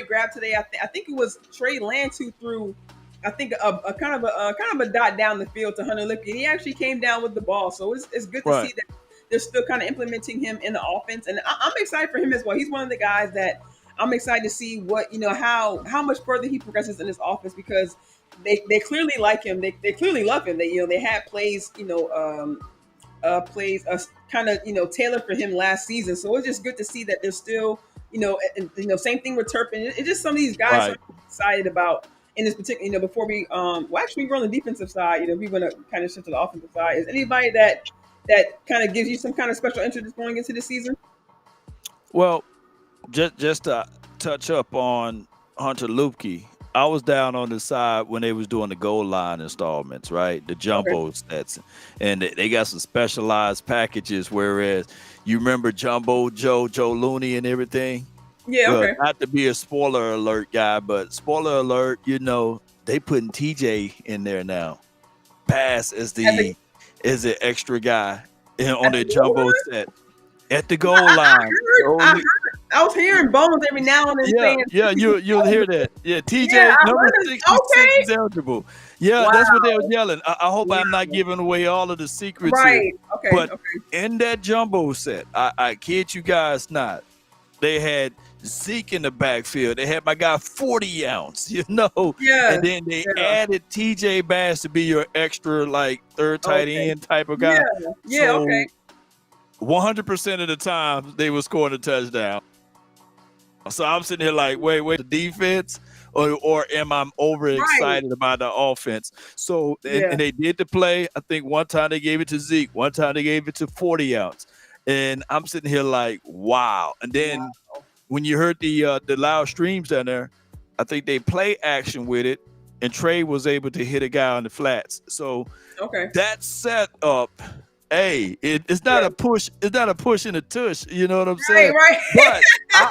B: grab today. I think it was Trey Lance who threw, I think a kind of a dot down the field to Hunter Lucky, and he actually came down with the ball. So it's good to
A: Right.
B: see that they're still kind of implementing him in the offense, and I'm excited for him as well. He's one of the guys that I'm excited to see what how much further he progresses in this offense because they clearly like him. They clearly love him. They had plays plays kind of tailored for him last season. So it's just good to see that they're still same thing with Turpin. It's just some of these guys
A: Right.
B: I'm excited about in this particular before we actually we're on the defensive side. We're going to kind of shift to the offensive side. Is anybody that kind of gives you some kind of special interest going into the season?
A: Well, just to touch up on Hunter Lupke, I was down on the side when they was doing the goal line installments, right? The
B: Okay.
A: jumbo sets, and they got some specialized packages. Whereas you remember Jumbo Joe Looney, and everything.
B: Yeah.
A: Well,
B: Okay.
A: not to be a spoiler alert guy, but spoiler alert, they putting TJ in there now. Pass as
B: As a,
A: the extra guy on
B: as
A: the
B: a goal
A: jumbo
B: line?
A: set at the goal line.
B: I
A: So
B: heard, I was hearing Bones every now and then
A: yeah,
B: saying,
A: yeah, you'll hear that. Yeah,
B: "Yeah,
A: TJ
B: I
A: number
B: heard it."
A: 66
B: Okay.
A: is eligible. Yeah, that's what they were
B: Wow.
A: yelling. I hope I'm not
B: Wow.
A: giving away all of the secrets here.
B: Right. Okay.
A: But
B: Okay.
A: in that jumbo set, I kid you guys not, they had Zeke in the backfield. They had my guy 40 ounce, and
B: Yeah.
A: then they
B: Yeah.
A: added TJ Bass to be your extra like third tight
B: Okay.
A: end type of
B: Yeah.
A: guy.
B: Yeah. Okay.
A: So 100% of the time they were scoring a touchdown. So I'm sitting here like, wait, the defense, or am I
B: Right.
A: overexcited about the offense? So
B: Yeah.
A: and they did the play. I think one time they gave it to Zeke, one time they gave it to 40 ounce, and I'm sitting here like, wow. And then
B: Wow.
A: when you heard the loud streams down there, I think they play action with it, and Trey was able to hit a guy on the flats. So
B: Okay.
A: that set up, hey, it's not
B: Yeah.
A: a push, it's not a push and a tush, you know what I'm
B: Right.
A: saying?
B: Right.
A: But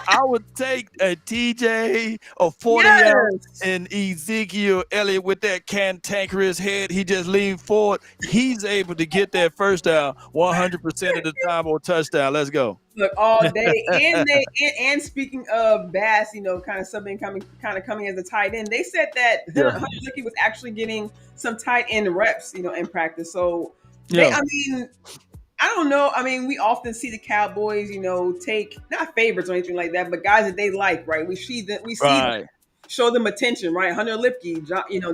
A: I would take a TJ or 40 ounce
B: Yes.
A: and Ezekiel Elliott with that cantankerous head. He just leaned forward. He's able to get that first down 100% of the time or touchdown. Let's go.
B: Look all day, and and speaking of Bass, kind of something coming as a tight end. They said that
A: Yeah.
B: Hunter Licky was actually getting some tight end reps, in practice. So
A: Yeah.
B: I mean, I don't know. I mean, we often see the Cowboys, take not favorites or anything like that, but guys that they like, right? We see them
A: Right.
B: show them attention, right? Hunter Lipke,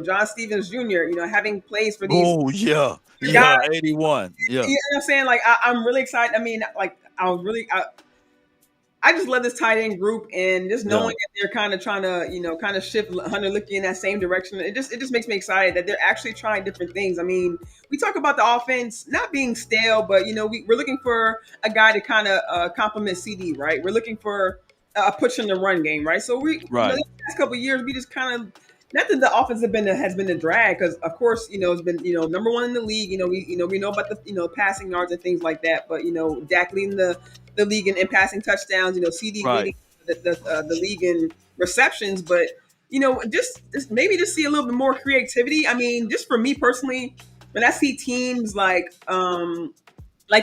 B: John Stevens Jr., having plays for these
A: Oh, yeah.
B: guys.
A: Yeah. 81.
B: You
A: Yeah.
B: know what I'm saying? Like I'm really excited. I mean, like I just love this tight end group, and just knowing
A: Yeah.
B: that they're kind of trying to, kind of shift Hunter Licky in that same direction. It just makes me excited that they're actually trying different things. I mean, we talk about the offense not being stale, but we're looking for a guy to kind of complement CD, right? We're looking for a push in the run game, right? So
A: Right.
B: the past couple of years, we just kind of. Not that the offense has been a drag, because of course it's been number one in the league. We know about the passing yards and things like that. But Dak leading the league in passing touchdowns. CD
A: Right.
B: leading the league in receptions. But just maybe just see a little bit more creativity. I mean, just for me personally, when I see teams like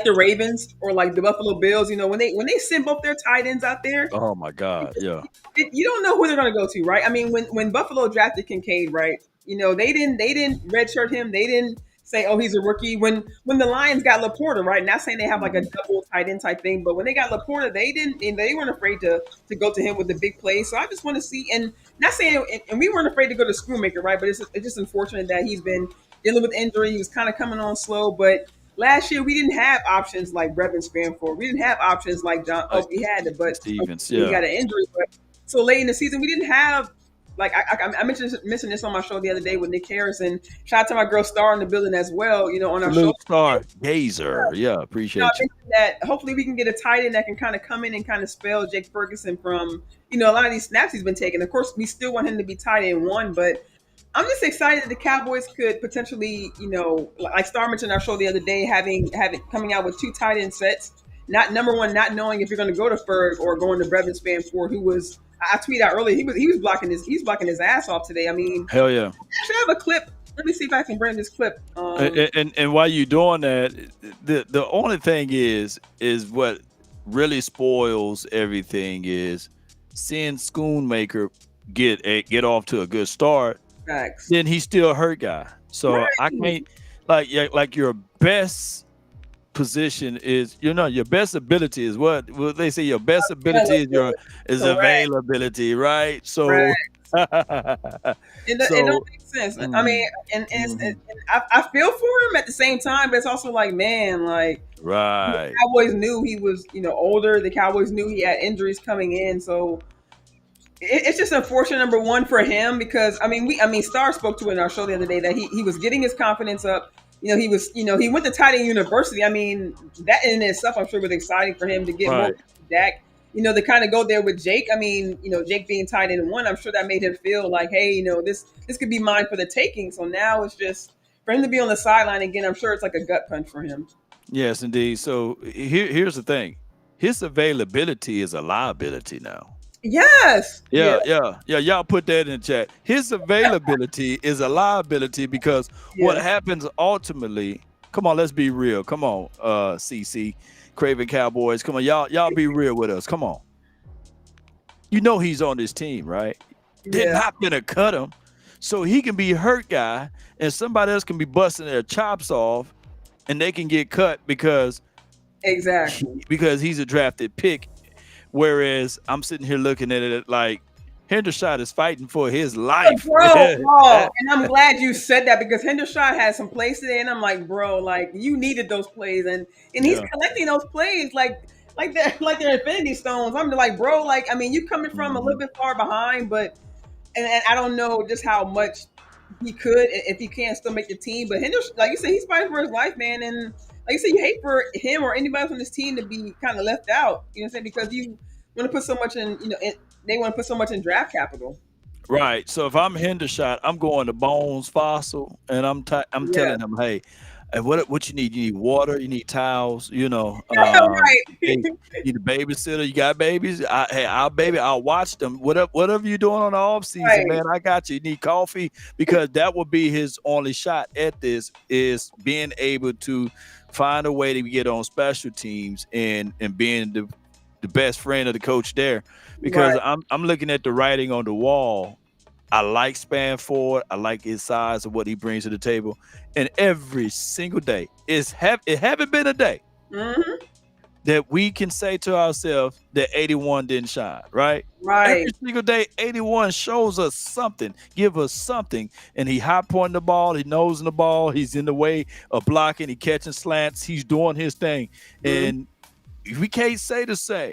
B: the Ravens or like the Buffalo Bills, when they send both their tight ends out there,
A: Oh my God. Yeah.
B: you don't know who they're going to go to, right? I mean, when Buffalo drafted Kincaid, right? They didn't redshirt him. They didn't say, oh, he's a rookie. When the Lions got Laporta, right? Not saying they have like a
A: Mhm.
B: double tight end type thing, but when they got Laporta, they didn't, and they weren't afraid to go to him with the big plays. So I just want to see, and not saying, and we weren't afraid to go to Schoonmaker, right? But it's just unfortunate that he's been dealing with injury. He was kind of coming on slow, but last year we didn't have options like Brevin Spanford. We didn't have options like John.
A: Like
B: Oh, we had it, but
A: Stevens.
B: he
A: Yeah.
B: got an injury. But so late in the season, we didn't have like I mentioned this on my show the other day with Nick Harrison. Shout out to my girl Star in the building as well. On our show.
A: Salute Star Gazer. Yeah.
B: I
A: Appreciate you.
B: think that hopefully we can get a tight end that can kind of come in and kind of spell Jake Ferguson from a lot of these snaps he's been taking. Of course, we still want him to be tight end one, but I'm just excited that the Cowboys could potentially, like Star mentioned our show the other day, having coming out with two tight end sets. Not number one, not knowing if you're going to go to Ferg or going to Brevin Spanford, who was I tweeted out earlier. He was blocking his ass off today. I mean,
A: Hell yeah.
B: actually, I have a clip. Let me see if I can bring this clip.
A: And while you're doing that, the only thing is what really spoils everything is seeing Schoonmaker get off to a good start.
B: Facts.
A: Then he's still a hurt guy. So I
B: Right.
A: can't like your best position is your best ability is what they say your best ability is your is
B: Correct.
A: availability, right?
B: Right.
A: So
B: It don't
A: so
B: make sense. I
A: mhm,
B: mean, and
A: mhm,
B: I feel for him at the same time, but it's also like, man, like the
A: right.
B: Cowboys knew he was, older. The Cowboys knew he had injuries coming in, so it's just unfortunate. Number one for him because Star spoke to it in our show the other day that he was getting his confidence up. He went to tight end university. I mean, that in itself, I'm sure was exciting for him to get more
A: Right.
B: Dak. To kind of go there with Jake. I mean, Jake being tight end one, I'm sure that made him feel like, hey, this could be mine for the taking. So now it's just for him to be on the sideline again. I'm sure it's like a gut punch for him.
A: Yes, indeed. So here's the thing. His availability is a liability now.
B: Yes. Yeah.
A: Yeah. Y'all put that in the chat. His availability is a liability because what
B: Yeah.
A: happens ultimately, come on, let's be real. Come on, CC, Cravin Cowboys. Come on, y'all be real with us. Come on. You know he's on this team, right? They're
B: Yeah.
A: not gonna cut him. So he can be hurt guy and somebody else can be busting their chops off and they can get cut
B: Exactly.
A: because he's a drafted pick. Whereas I'm sitting here looking at it like Hendershot is fighting for his life.
B: Bro, oh, and I'm glad you said that because Hendershot had some plays today, and I'm like, bro, like you needed those plays, and he's
A: Yeah.
B: collecting those plays like they're infinity stones. I'm like, bro, like I mean, you coming from a little
A: Mhm.
B: bit far behind, but and I don't know just how much he could if he can still make the team. But Henderson, like you said, he's fighting for his life, man, and like you said, you hate for him or anybody else on this team to be kind of left out. You know what I'm saying? Because you want to put so much in, they want to put so much in draft capital.
A: Right. So if I'm Hendershot, I'm going to Bones Fossil, and I'm
B: Yeah.
A: telling him, hey, what you need? You need water. You need towels. Hey,
B: Right.
A: you need a babysitter. You got babies? Hey, I'll watch them. Whatever you doing on the off season,
B: Right.
A: man, I got you. You need coffee because that will be his only shot at this is being able to find a way to get on special teams and being the best friend of the coach there because
B: Right.
A: I'm looking at the writing on the wall. I like Spanford. I like his size and what he brings to the table. And every single day, it haven't been a day
B: Hmm.
A: that we can say to ourselves that 81 didn't shine, right? Every
B: Right.
A: single day, 81 shows us something, give us something. And he high pointing the ball, he nosing the ball, he's in the way of blocking, he catching slants, he's doing his thing.
B: Mhm.
A: And we can't say the same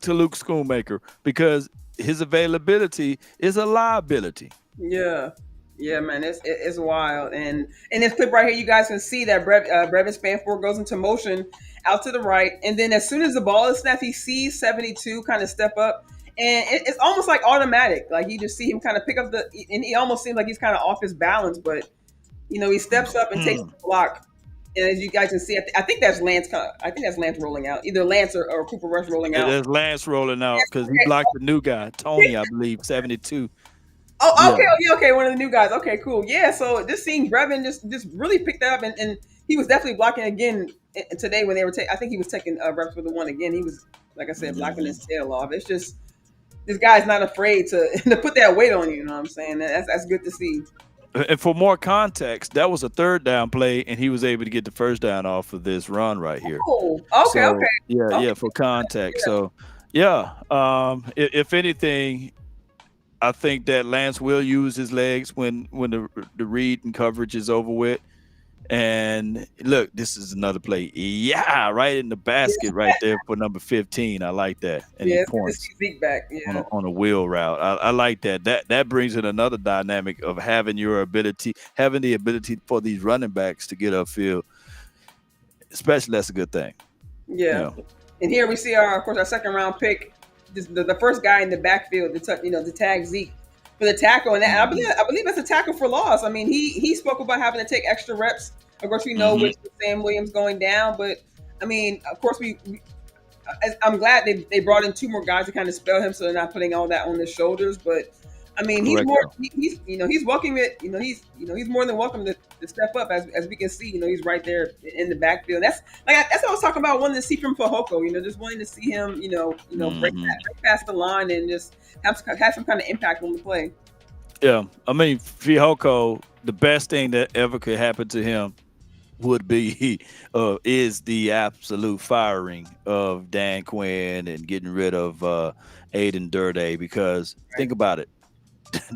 A: to Luke Schoonmaker because his availability is a liability.
B: Yeah. Yeah, man, it's wild, and in this clip right here, you guys can see that Brevin Spanford goes into motion out to the right, and then as soon as the ball is snapped, he sees 72 kind of step up, and it's almost like automatic. Like you just see him kind of pick up and he almost seems like he's kind of off his balance, but he steps up and takes the block. And as you guys can see, I think that's Lance. I think that's Lance rolling out, either Lance or Cooper Rush rolling out.
A: There's Lance rolling out because he
B: Okay.
A: blocked the new guy, Tony, I believe, 72.
B: Oh,
A: Yeah.
B: okay, okay, okay. One of the new guys. Okay, cool. Yeah. So just seeing Brevin just really picked that up, and he was definitely blocking again today when they were taking. I think he was taking reps for the one again. He was, like I said, blocking
A: Mhm.
B: his tail off. It's just this guy's not afraid to to put that weight on you. You know what I'm saying? That's good to see.
A: And for more context, that was a third down play, and he was able to get the first down off of this run right here.
B: Oh, okay,
A: So
B: okay,
A: yeah,
B: okay.
A: yeah, for context. So yeah, if anything, I think that Lance will use his legs when the read and coverage is over with. And look, this is another play. Yeah, right in the basket
B: Yeah,
A: right there for number 15. I like that. And he
B: yeah. It's good to
A: points
B: see Zeke back.
A: on
B: Yeah,
A: a wheel route. I like that. That brings in another dynamic of having the ability for these running backs to get upfield. Especially that's a good thing.
B: yeah.
A: Yeah.
B: And here we see of course, our second round pick, the first guy in the backfield to tag Zeke for the tackle, and
A: Hmm.
B: I believe that's a tackle for loss. I mean, he spoke about having to take extra reps. Of course, we know
A: Hmm.
B: with Sam Williams going down, but I mean, of course, I'm glad they brought in two more guys to kind of spell him, so they're not putting all that on his shoulders. But I mean,
A: Correcto.
B: he's welcome it. He's more than welcome to step up as we can see. He's right there in the backfield. That's what I was talking about. Wanting to see from Fahoko. Just wanting to see him.
A: Hmm.
B: Break past the line and just have some kind of impact on the play.
A: Yeah. I mean, Fihoko, the best thing that ever could happen to him would be is the absolute firing of Dan Quinn and getting rid of Aiden Durde because
B: Right.
A: think about it.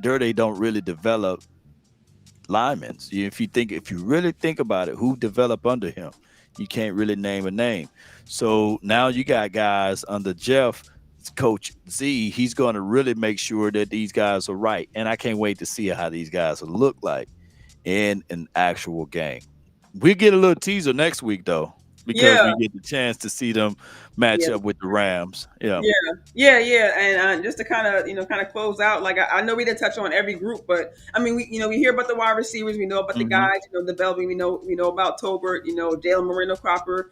A: Durde don't really develop linemen. If you really think about it, who developed under him, you can't really name a name. So now you got guys under Jeff, Coach Z. He's going to really make sure that these guys are right, and I can't wait to see how these guys will look like in an actual game. We get a little teaser next week though, because
B: Yeah.
A: we get the chance to see them match
B: Yeah.
A: up with the Rams. Yeah.
B: Yeah, yeah, yeah, and just to kind of kind of close out, like I know we didn't touch on every group, but I mean we hear about the wide receivers, we know about the
A: Hmm.
B: guys, the Belvin, we know about Tolbert, Jalen Moreno Cropper,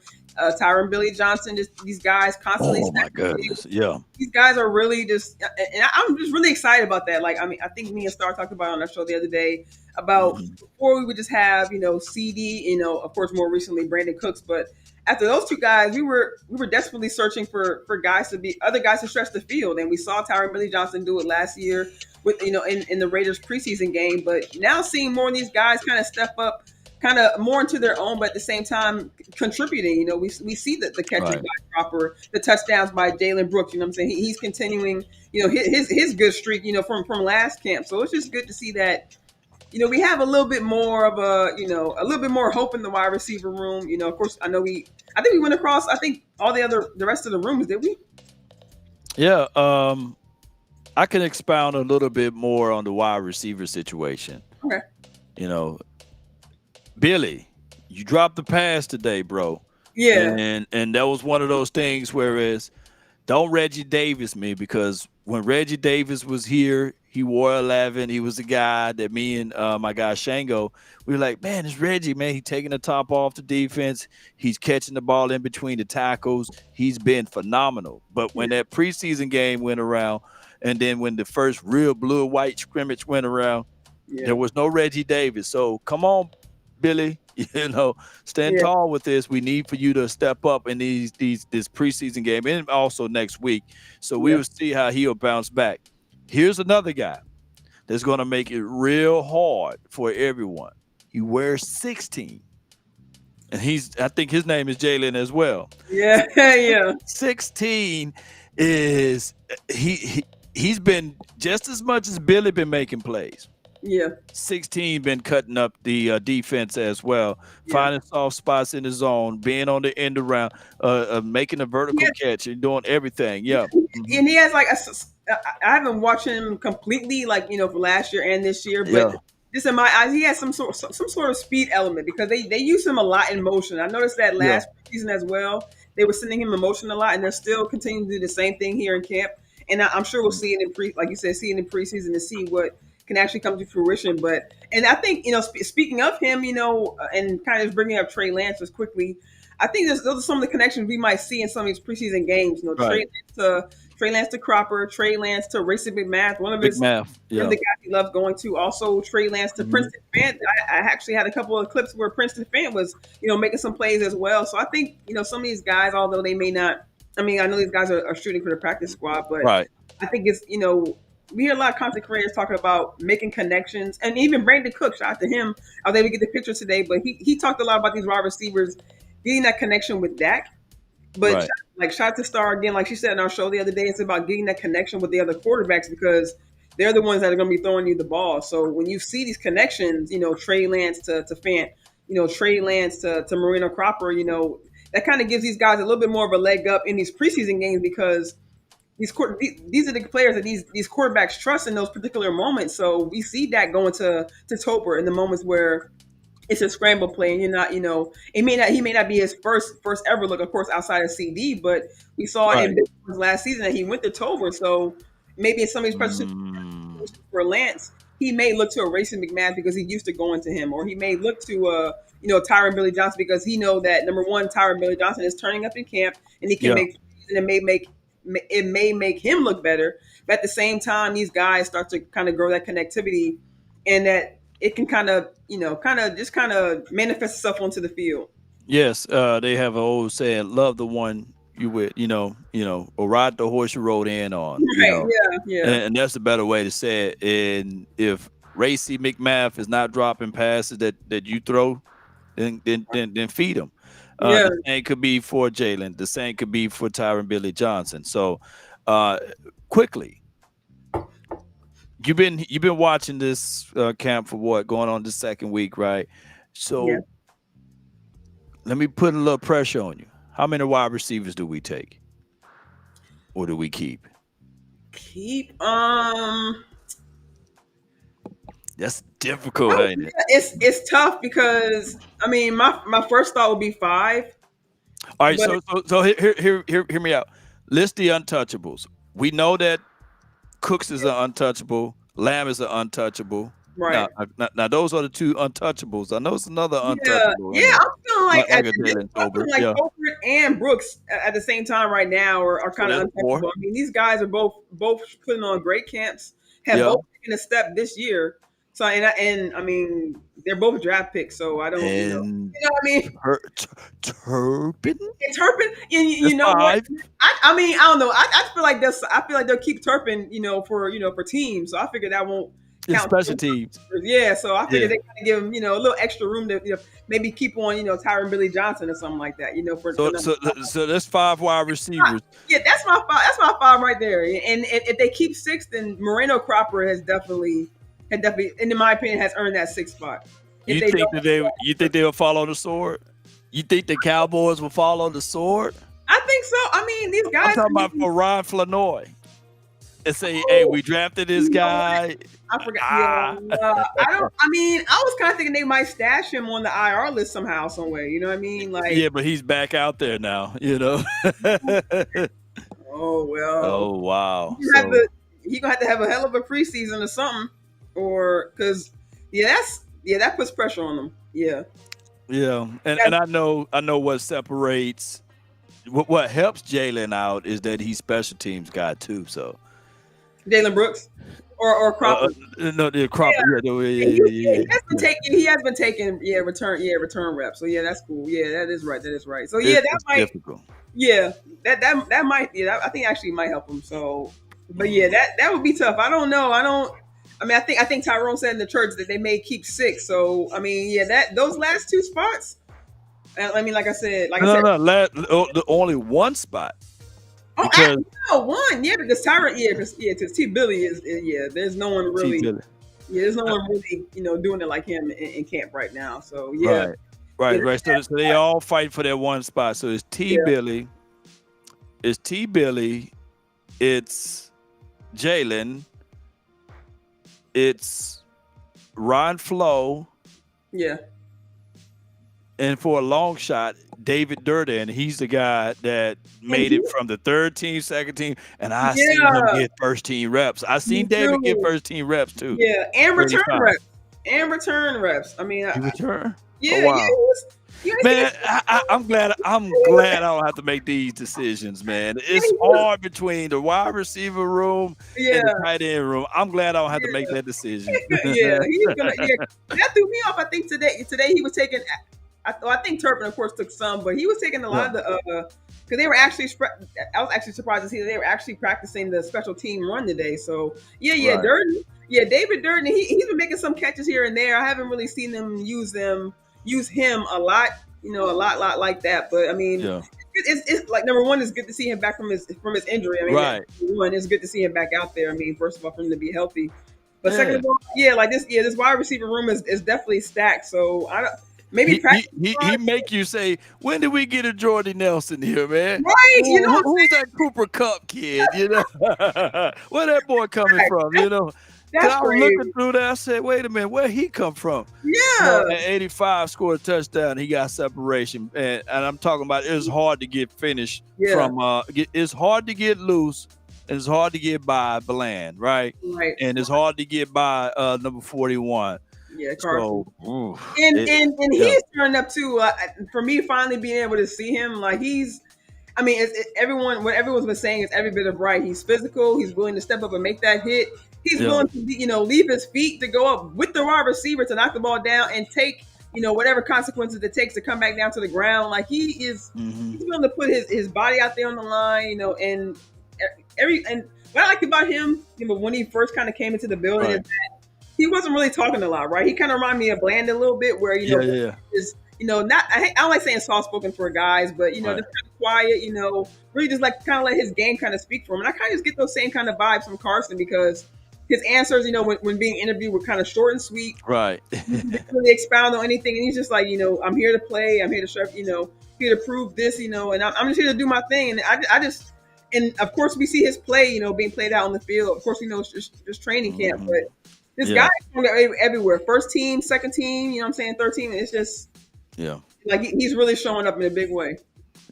B: Tyron Billy Johnson, just these guys constantly
A: Oh my
B: stacking
A: goodness.
B: games.
A: Yeah.
B: These guys are really just, and I'm just really excited about that. Like I mean, I think me and Star talked about it on our show the other day about
A: Hmm.
B: before we would just have CD, of course more recently Brandon Cooks, but after those two guys, we were desperately searching for guys to be other guys to stretch the field, and we saw Tyron Billy Johnson do it last year with in the Raiders preseason game. But now seeing more of these guys kind of step up, kind of more into their own, but at the same time contributing. We see the catches
A: Right.
B: by Cropper, the touchdowns by Jalen Brooks. You know what I'm saying? He's continuing, his good streak, from last camp. So it's just good to see that. We have a little bit more of a little bit more hope in the wide receiver room. Of course, I think we went across. I think the rest of the rooms, did we?
A: Yeah. I can expound a little bit more on the wide receiver situation.
B: Okay.
A: You know, Billy, you dropped the pass today, bro.
B: Yeah.
A: And that was one of those things whereas don't Reggie Davis me because when Reggie Davis was here, he wore 11. He was the guy that me and my guy Shango, we were like, man, it's Reggie, man. He's taking the top off the defense. He's catching the ball in between the tackles. He's been phenomenal. But when that preseason game went around, and then when the first real blue and white scrimmage went around,
B: Yeah.
A: there was no Reggie Davis. So come on, Billy, stand
B: Yeah.
A: tall with this. We need for you to step up in this preseason game and also next week. So we
B: Yeah.
A: will see how he'll bounce back. Here's another guy that's going to make it real hard for everyone. He wears 16. And I think his name is Jalen as well.
B: Yeah. Yeah.
A: 16 is he's been just as much as Billy been making plays.
B: Yeah.
A: 16 been cutting up the defense as well,
B: Yeah.
A: finding soft spots in the zone, being on the end around, making a vertical
B: Yeah.
A: catch and doing everything. Yeah.
B: And he has I haven't watched him completely, for last year and this year, but
A: Yeah.
B: just in my eyes, he has some sort of speed element because they use him a lot in motion. I noticed that
A: Yeah.
B: last season as well. They were sending him in motion a lot, and they're still continuing to do the same thing here in camp. And I'm sure we'll see it like you said, see it in preseason to see what can actually come to fruition. And I think speaking of him, and kind of bringing up Trey Lance just quickly, I think those are some of the connections we might see in some of these preseason games.
A: Right.
B: Trey Lance to Cropper, Trey Lance to Racing McMath,
A: Big math.
B: one of
A: Yeah.
B: the guys he loved going to. Also, Trey Lance to
A: Hmm.
B: Princeton Fan. I actually had a couple of clips where Princeton Fan was, making some plays as well. So I think, some of these guys, although they may not, I mean, I know these guys are shooting for the practice squad, but
A: Right.
B: I think we hear a lot of content creators talking about making connections, and even Brandon Cook, shout out to him. I was able to get the picture today, but he talked a lot about these wide receivers getting that connection with Dak. But
A: Right.
B: shout out to Star again, like she said in our show the other day, it's about getting that connection with the other quarterbacks because they're the ones that are going to be throwing you the ball. So when you see these connections, Trey Lance to Fant, Trey Lance to Marino Cropper, that kind of gives these guys a little bit more of a leg up in these preseason games because these are the players that these quarterbacks trust in those particular moments. So we see that going to Toper in the moments where it's a scramble play, and you're not, he may not be his first ever look, of course, outside of CD, but we saw in
A: Right.
B: Big Ones last season that he went to Tober. So maybe in some of these pressure
A: Mm.
B: situations for Lance, he may look to a Racing McMahon because he's used to going to him, or he may look to Tyron Billy Johnson because he know that number one, Tyron Billy Johnson is turning up in camp and he can
A: Yeah.
B: make and it may make him look better. But at the same time, these guys start to kind of grow that connectivity, and that it can kind of manifest itself onto the field.
A: Yes. They have an old saying, "Love the one you with." Or ride the horse you rode in on.
B: Right? Yeah. Yeah.
A: And that's a better way to say it. And if Racy McMath is not dropping passes that you throw, then feed him.
B: Yeah.
A: The same could be for Jalen. The same could be for Tyron Billy Johnson. So, uh, quickly, you've been watching this camp for what going on the second week, right?
B: Yeah.
A: So let me put a little pressure on you. How many wide receivers do we take, or do we keep?
B: Keep
A: That's difficult, ain't it?
B: it's tough because I mean my first thought would be five,
A: All right,
B: but
A: so hear me out. List the untouchables. We know that Cooks is an untouchable. Lamb is an untouchable.
B: right.
A: Now, those are the two untouchables. I know it's another
B: Yeah,
A: untouchable,
B: yeah.
A: ain't it?
B: I'm feeling like
A: Like a Jalen
B: I'm
A: Tolbert.
B: feeling like
A: Yeah,
B: Colbert and Brooks at the same time right now are
A: so
B: kind of
A: that's four.
B: untouchable. I mean, these guys are both putting on great camps, have
A: Yeah,
B: both taken a step this year. So and I mean they're both draft picks, so I don't
A: and
B: what I mean.
A: Turpin.
B: And Turpin, you
A: That's
B: know what?
A: five.
B: I mean I don't know. I feel like they'll keep Turpin, for teams. So I figure that won't
A: It's
B: count.
A: special teams.
B: Yeah, so I figured
A: Yeah.
B: they kind of give him, a little extra room to, maybe keep on, Tyron Billy Johnson or something like that, for
A: So
B: number
A: so so there's 5 wide
B: five.
A: receivers.
B: Yeah, that's my five. That's my five right there. And if they keep six, then Moreno Cropper in my opinion, has earned that sixth spot. If
A: You
B: they
A: think
B: don't,
A: that they'll follow the sword? You think the Cowboys will follow the sword?
B: I think so. I mean, these
A: I'm
B: guys.
A: talking
B: I
A: about
B: mean,
A: for Ron Flanoy and say, hey,
B: oh,
A: we drafted this
B: you know what?
A: guy.
B: I forgot. Yeah,
A: Ah,
B: I don't. I mean, I was kind of thinking they might stash him on the IR list somehow, some way. You know what I mean? Like,
A: yeah, but he's back out there now.
B: oh well,
A: Oh wow.
B: he gonna have
A: So
B: to. He gonna have to have a hell of a preseason or something, or because that puts pressure on them. Yeah,
A: yeah, and
B: that's
A: I know what separates what helps Jalen out is that he's special teams guy too. So
B: Jalen Brooks or Cropper.
A: no, the Cropper,
B: He has been
A: yeah.
B: taking. He has been taking. Return reps. So yeah, that's cool. Yeah, that is right. That is right. So yeah,
A: It's,
B: that
A: it's
B: might.
A: difficult.
B: Yeah, that might. Yeah, I think actually might help him. So, but yeah, that would be tough. I don't know. I don't. I mean, I think Tyrone said in the church that they may keep six. So I mean, yeah, that those last two spots. I mean,
A: No, the only one spot
B: oh,
A: because
B: no, one, yeah, because Tyron, because T Billy yeah. There's no one
A: T
B: really,
A: Billy.
B: yeah, there's no one really, doing it like him in camp right now. So yeah,
A: Right,
B: yeah,
A: right, right. So they all fight for that one spot. So
B: yeah,
A: It's T Billy, it's Jalen, it's Ron Flo,
B: yeah.
A: and for a long shot, David Durden. He's the guy that
B: And
A: made
B: he,
A: it from the third team, second team, and I seen him
B: yeah,
A: get first team reps. I
B: me
A: seen David get
B: too.
A: first team reps too.
B: Yeah, and
A: For
B: return
A: 85.
B: reps, I mean,
A: He returned. Oh
B: yeah, yeah.
A: wow.
B: He was, you know,
A: Man, I'm glad. I'm
B: he was,
A: glad I don't have to make these decisions, man.
B: yeah,
A: It's
B: he was,
A: hard between the wide receiver room and the
B: yeah,
A: tight end room. I'm glad I don't have to make
B: yeah.
A: that decision.
B: Yeah, he's gonna. Yeah, that threw me off. I think today he was taking. I think Turpin, of course, took some, but he was taking a lot
A: Yeah,
B: of the because they were actually. I was actually surprised to see that they were actually practicing the special team run today. So yeah,
A: right.
B: Durden, yeah, David Durden, he's been making some catches here and there. I haven't really seen them use him a lot. A lot like that. But I mean,
A: Yeah,
B: it's like number one, it's good to see him back from his injury. I mean,
A: right.
B: one, it's good to see him back out there. I mean, first of all, for him to be healthy. But second
A: Yeah.
B: of all, yeah, like this wide receiver room is definitely stacked. So I don't maybe
A: He, he
B: practice
A: he he
B: squad,
A: make you say, when did we get a Jordy Nelson here, man?
B: right?
A: Who's that Cooper Cup kid? Where that boy coming
B: Right.
A: from? Cause
B: That's
A: I was looking
B: crazy.
A: through that. I said, wait a minute, where he come from?
B: Yeah,
A: At 85, scored a touchdown. He got separation, and I'm talking about it's hard to get finished
B: yeah,
A: from. It's hard to get loose, and it's hard to get by Bland, right?
B: right.
A: And it's hard to get by number 41.
B: Yeah, Carson.
A: So, ooh,
B: And
A: yeah,
B: he's turned up too. For me, finally being able to see him, like he's. I mean, what everyone's been saying is every bit of right. He's physical. He's willing to step up and make that hit. He's
A: yeah,
B: willing to leave his feet to go up with the wide receiver to knock the ball down and take whatever consequences it takes to come back down to the ground. Like
A: hmm
B: he's willing to put his body out there on the line. And what I liked about him, when he first kind of came into the building is
A: right,
B: he wasn't really talking a lot, right? He kind of reminded me of Bland a little bit, where
A: yeah, yeah, yeah,
B: is not I don't like saying soft spoken for guys, but just
A: right,
B: kind of quiet, really just like kind of let his game kind of speak for him. And I kind of just get those same kind of vibes from Carson because his answers, when being interviewed, were kind of short and sweet.
A: right,
B: He didn't really expound on anything, and he's just like, I'm here to play, I'm here to serve, here to prove this, and I'm just here to do my thing. And I just and of course we see his play, being played out on the field. Of course we know it's just training camp,
A: hmm
B: but this guy
A: yeah,
B: is everywhere. First team, second team, you know what I'm saying, third team. It's just
A: yeah.
B: like he's really showing up in a big way.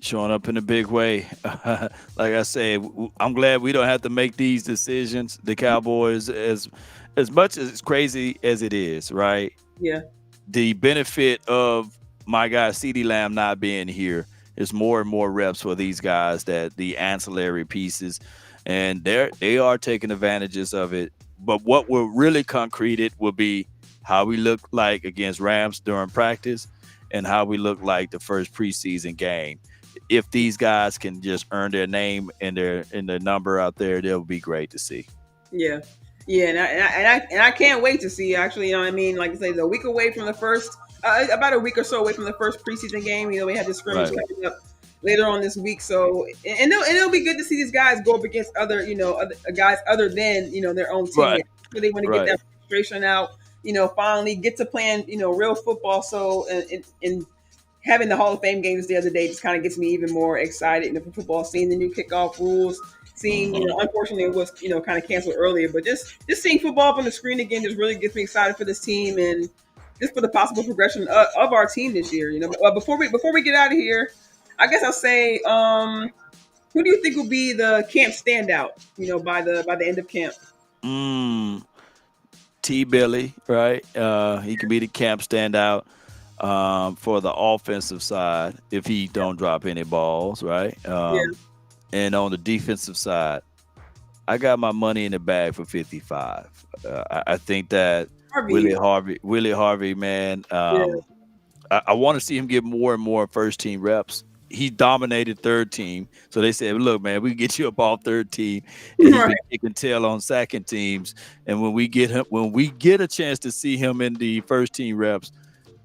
A: Showing up in a big way. Like I said, I'm glad we don't have to make these decisions. The Cowboys, as much as it's crazy as it is, right?
B: Yeah,
A: The benefit of my guy CeeDee Lamb not being here is more and more reps for these guys, that the ancillary pieces, and they are taking advantages of it. But what will really concrete it will be how we look like against Rams during practice and how we look like the first preseason game. If these guys can just earn their name and their number out there, that would be great to see.
B: yeah. Yeah, and I can't wait to see. Actually, you know, what I mean, like I say, a week away from the first, about a week or so away from the first preseason game. You know, we have this scrimmage
A: Right,
B: coming up later on this week. So, and it'll be good to see these guys go up against other, other guys other than their own
A: right,
B: teammates. Really want to get
A: right.
B: that frustration out. Finally get to playing real football. So, and having the Hall of Fame games the other day just kind of gets me even more excited. For football, seeing the new kickoff rules, seeing
A: Hmm.
B: unfortunately it was kind of canceled earlier, but just seeing football up on the screen again just really gets me excited for this team and just for the possible progression of our team this year. But before we get out of here, I guess I'll say, who do you think will be the camp standout? By the end of camp.
A: Mm, T Billy, right? He can be the camp standout for the offensive side if he don't drop any balls, right?
B: Yeah,
A: And on the defensive side, I got my money in the bag for 55. I think that
B: Harvey.
A: Willie Harvey, man.
B: Yeah,
A: I want to see him get more and more first team reps. He dominated third team, so they said, "Look, man, we can get you up all third team," and he's
B: right.
A: been kicking tail on second teams. And when we get a chance to see him in the first team reps,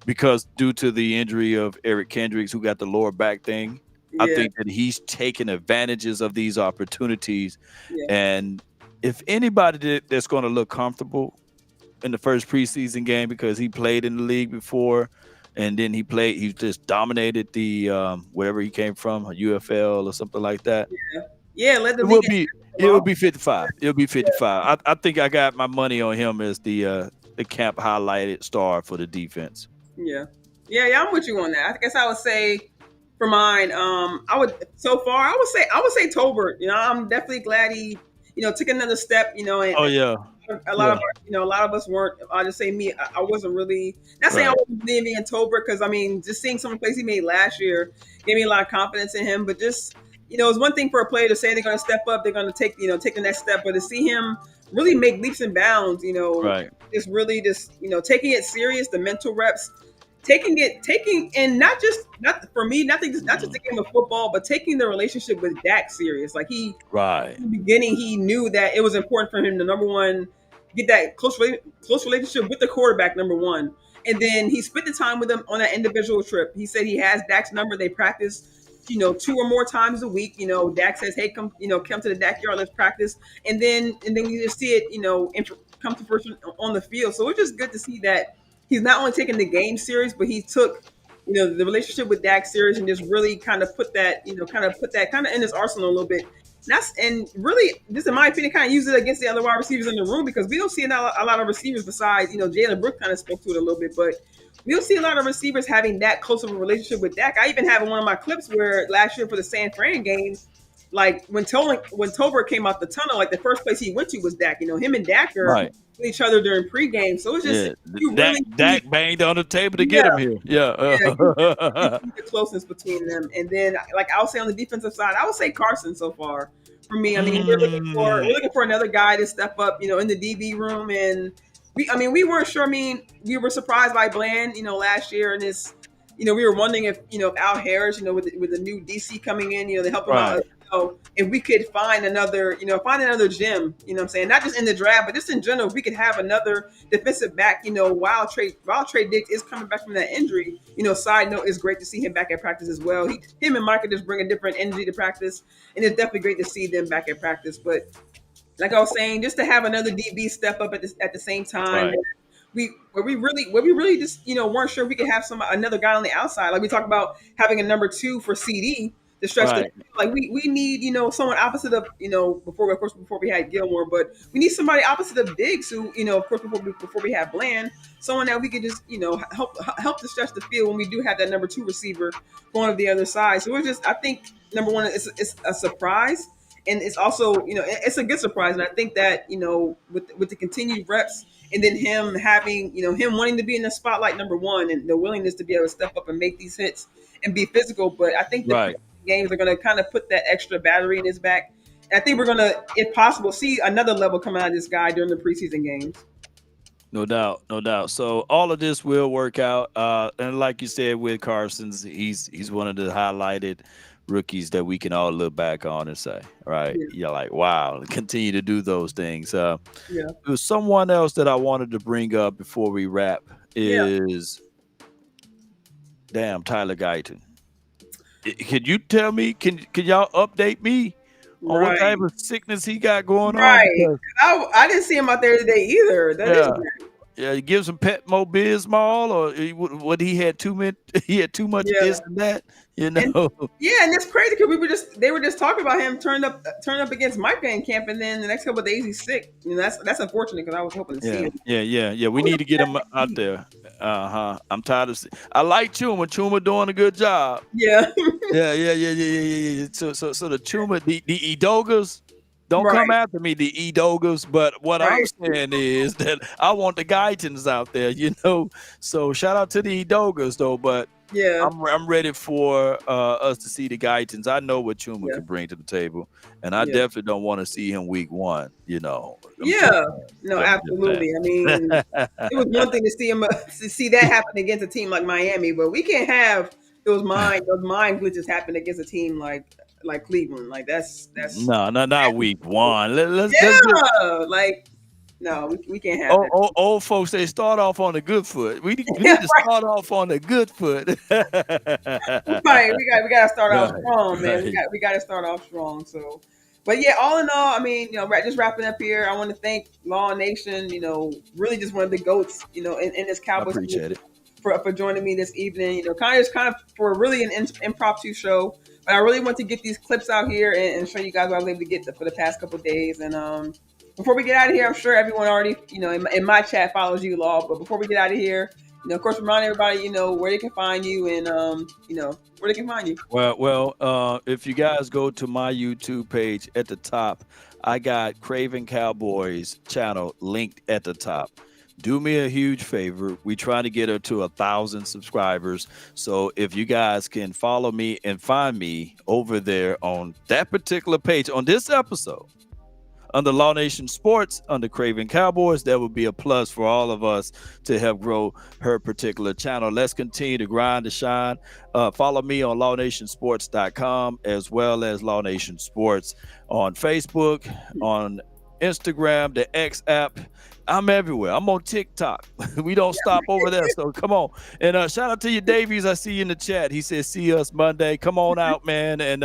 A: because due to the injury of Eric Kendricks, who got the lower back thing, I
B: Yeah,
A: think that he's taking advantages of these opportunities.
B: yeah,
A: And if anybody that's going to look comfortable in the first preseason game because he played in the league before, and then he just dominated the wherever he came from, a UFL or something like that.
B: yeah. Let the
A: It
B: league
A: will
B: get
A: be
B: them
A: it will
B: off.
A: be 55. It'll be 55. I think I got my money on him as the camp highlighted star for the defense.
B: Yeah. Yeah, I'm with you on that. I guess I would say for mine, I would say Tolbert. I'm definitely glad he, took another step, and
A: Oh yeah.
B: a lot
A: Yeah.
B: of a lot of us weren't. I'll just say me. I wasn't really not saying I
A: Right.
B: wasn't believing in Tolbert because I mean, just seeing some of the plays he made last year gave me a lot of confidence in him. But just it's one thing for a player to say they're going to step up, they're going to take the next step, but to see him really make leaps and bounds,
A: Right.
B: just really just taking it serious, the mental reps, taking and not for me, not just the
A: Mhm.
B: game of football, but taking the relationship with Dak serious. Like
A: Right.
B: in the beginning, he knew that it was important for him to number one get that close relationship with the quarterback, number one, and then he spent the time with him on that individual trip. He said he has Dak's number. They practice, two or more times a week. Dak says, "Hey, come to the Dak yard, let's practice," and then you just see it, come to fruition on the field. So it's just good to see that he's not only taking the game serious, but he took the relationship with Dak serious and just really kind of put that, kind of in his arsenal a little bit. And really, just in my opinion, kind of use it against the other wide receivers in the room because we don't see a lot of receivers besides, Jalen Brooks kind of spoke to it a little bit, but we don't see a lot of receivers having that close of a relationship with Dak. I even have in one of my clips where last year for the San Fran game, like when Tolbert came out the tunnel, like the first place he went to was Dak. Him and Dak are
A: Right.
B: with each other during pregame, so it's just
A: Yeah.
B: you
A: Dak
B: really see,
A: Dak banged on the table to
B: yeah,
A: get him here. Yeah.
B: yeah, you really see the closeness between them. And then, like I'll say on the defensive side, I would say Carson so far for me. I mean, we're
A: Mm.
B: looking for another guy to step up, in the DB room. And we weren't sure. I mean, we were surprised by Bland, last year, and this, we were wondering if Al Harris, with the new DC coming in, to help him out
A: Right.
B: as well, if we could find another gem, what I'm saying, not just in the draft, but just in general, if we could have another defensive back, while Trey Diggs is coming back from that injury. Side note, it's great to see him back at practice as well. Him and Micah just bring a different energy to practice, and it's definitely great to see them back at practice. But like I was saying, just to have another DB step up at the same time.
A: Right.
B: We just weren't sure if we could have another guy on the outside. Like we talked about having a number two for CD to stretch the
A: Right.
B: field. Like we need someone opposite of before we had Gilmore, but we need somebody opposite of Diggs who of course before we had Bland, someone that we could just help to stretch the field when we do have that number two receiver going to the other side. So we're just I think number one it's a surprise, and it's also it's a good surprise, and I think that with the continued reps, and then him having him wanting to be in the spotlight, number one, and the willingness to be able to step up and make these hits and be physical. But I think the
A: Right.
B: preseason games are going to kind of put that extra battery in his back, and I think we're going to, if possible, see another level coming out of this guy during the preseason games.
A: No doubt, no doubt. So all of this will work out. And like you said with Carson's, he's one of the highlighted rookies that we can all look back on and say, right,
B: Yeah,
A: you're like, wow, continue to do those things.
B: yeah,
A: There's someone else that I wanted to bring up before we wrap
B: yeah.
A: is damn Tyler Guyton. Can you tell me? Can y'all update me on what type
B: Right,
A: of sickness he got going on?
B: right.
A: Because
B: I didn't see him out there today either. That is
A: yeah,
B: weird.
A: yeah, he gives him Pet Bismol, or what he had too many, he had too much this
B: Yeah,
A: and that, you
B: and
A: know.
B: yeah, and it's crazy because they were just talking about him turned up against Micah in camp, and then the next couple of days he's sick. That's unfortunate because I was hoping to see
A: Yeah,
B: him.
A: yeah, yeah, yeah.
B: I
A: We
B: wonder
A: need to
B: if
A: get
B: that's
A: him
B: next
A: out
B: week.
A: there. I'm tired of. I like Chuma. Chuma doing a good job.
B: Yeah,
A: Yeah, yeah, yeah, yeah, yeah, yeah, yeah. So the Chuma, the Edogas, don't come
B: right,
A: after me, the Edogas. But what I'm
B: right.
A: saying is that I want the Guytons out there, you know. So shout out to the Edogas though, but
B: Yeah,
A: I'm ready for us to see the Guytons. I know what Chuma
B: yeah,
A: can bring to the table, and I
B: yeah.
A: definitely don't want to see him week one. You know, I'm just
B: Yeah,
A: saying.
B: no,
A: I'm just saying.
B: absolutely. I mean, it was one thing to see him to see that happen against a team like Miami, but we can't have those mind glitches happen against a team like Cleveland. Like that's
A: No, no, not week one. Let's get
B: yeah, like no, we can't have that.
A: old folks. They start off on a good foot. We
B: Yeah,
A: need to start off on a good foot.
B: right. We got to start off
A: Right,
B: strong, man. We
A: right.
B: got we got to start off strong. So, but yeah, all in all, I mean, just wrapping up here. I want to thank Law Nation. Really just one of the goats. In this
A: I
B: Cowboys community
A: appreciate it.
B: for joining me this evening. Kind of for really an impromptu show, but I really want to get these clips out here and show you guys what I was able to get for the past couple of days. And before we get out of here, I'm sure everyone already, in my chat follows you, Law. But before we get out of here, of course, remind everybody, where they can find you and where they can find you.
A: If you guys go to my YouTube page at the top, I got Cravin Cowboys channel linked at the top. Do me a huge favor. We try to get her to 1,000 subscribers. So if you guys can follow me and find me over there on that particular page on this episode, under Law Nation Sports, under Craven Cowboys, that would be a plus for all of us to help grow her particular channel. Let's continue to grind to shine. Follow me on lawnationsports.com as well as Law Nation Sports on Facebook, on Instagram, the X app. I'm everywhere. I'm on TikTok. We don't stop over there. So come on. And shout out to you, Davies. I see you in the chat. He says, see us Monday. Come on out, man. And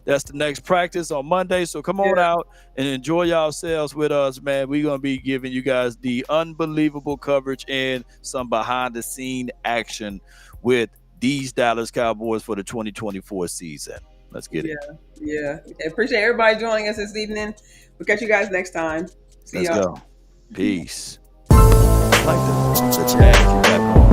A: that's the next practice on Monday. So come on
B: Yeah,
A: out and enjoy yourselves with us, man. We're going to be giving you guys the unbelievable coverage and some behind the scene action with these Dallas Cowboys for the 2024 season. Let's get
B: yeah,
A: it.
B: yeah. Okay, appreciate everybody joining us this evening. We'll catch you guys next time. See
A: Let's
B: y'all.
A: go. Peace. I like the jazz you got going.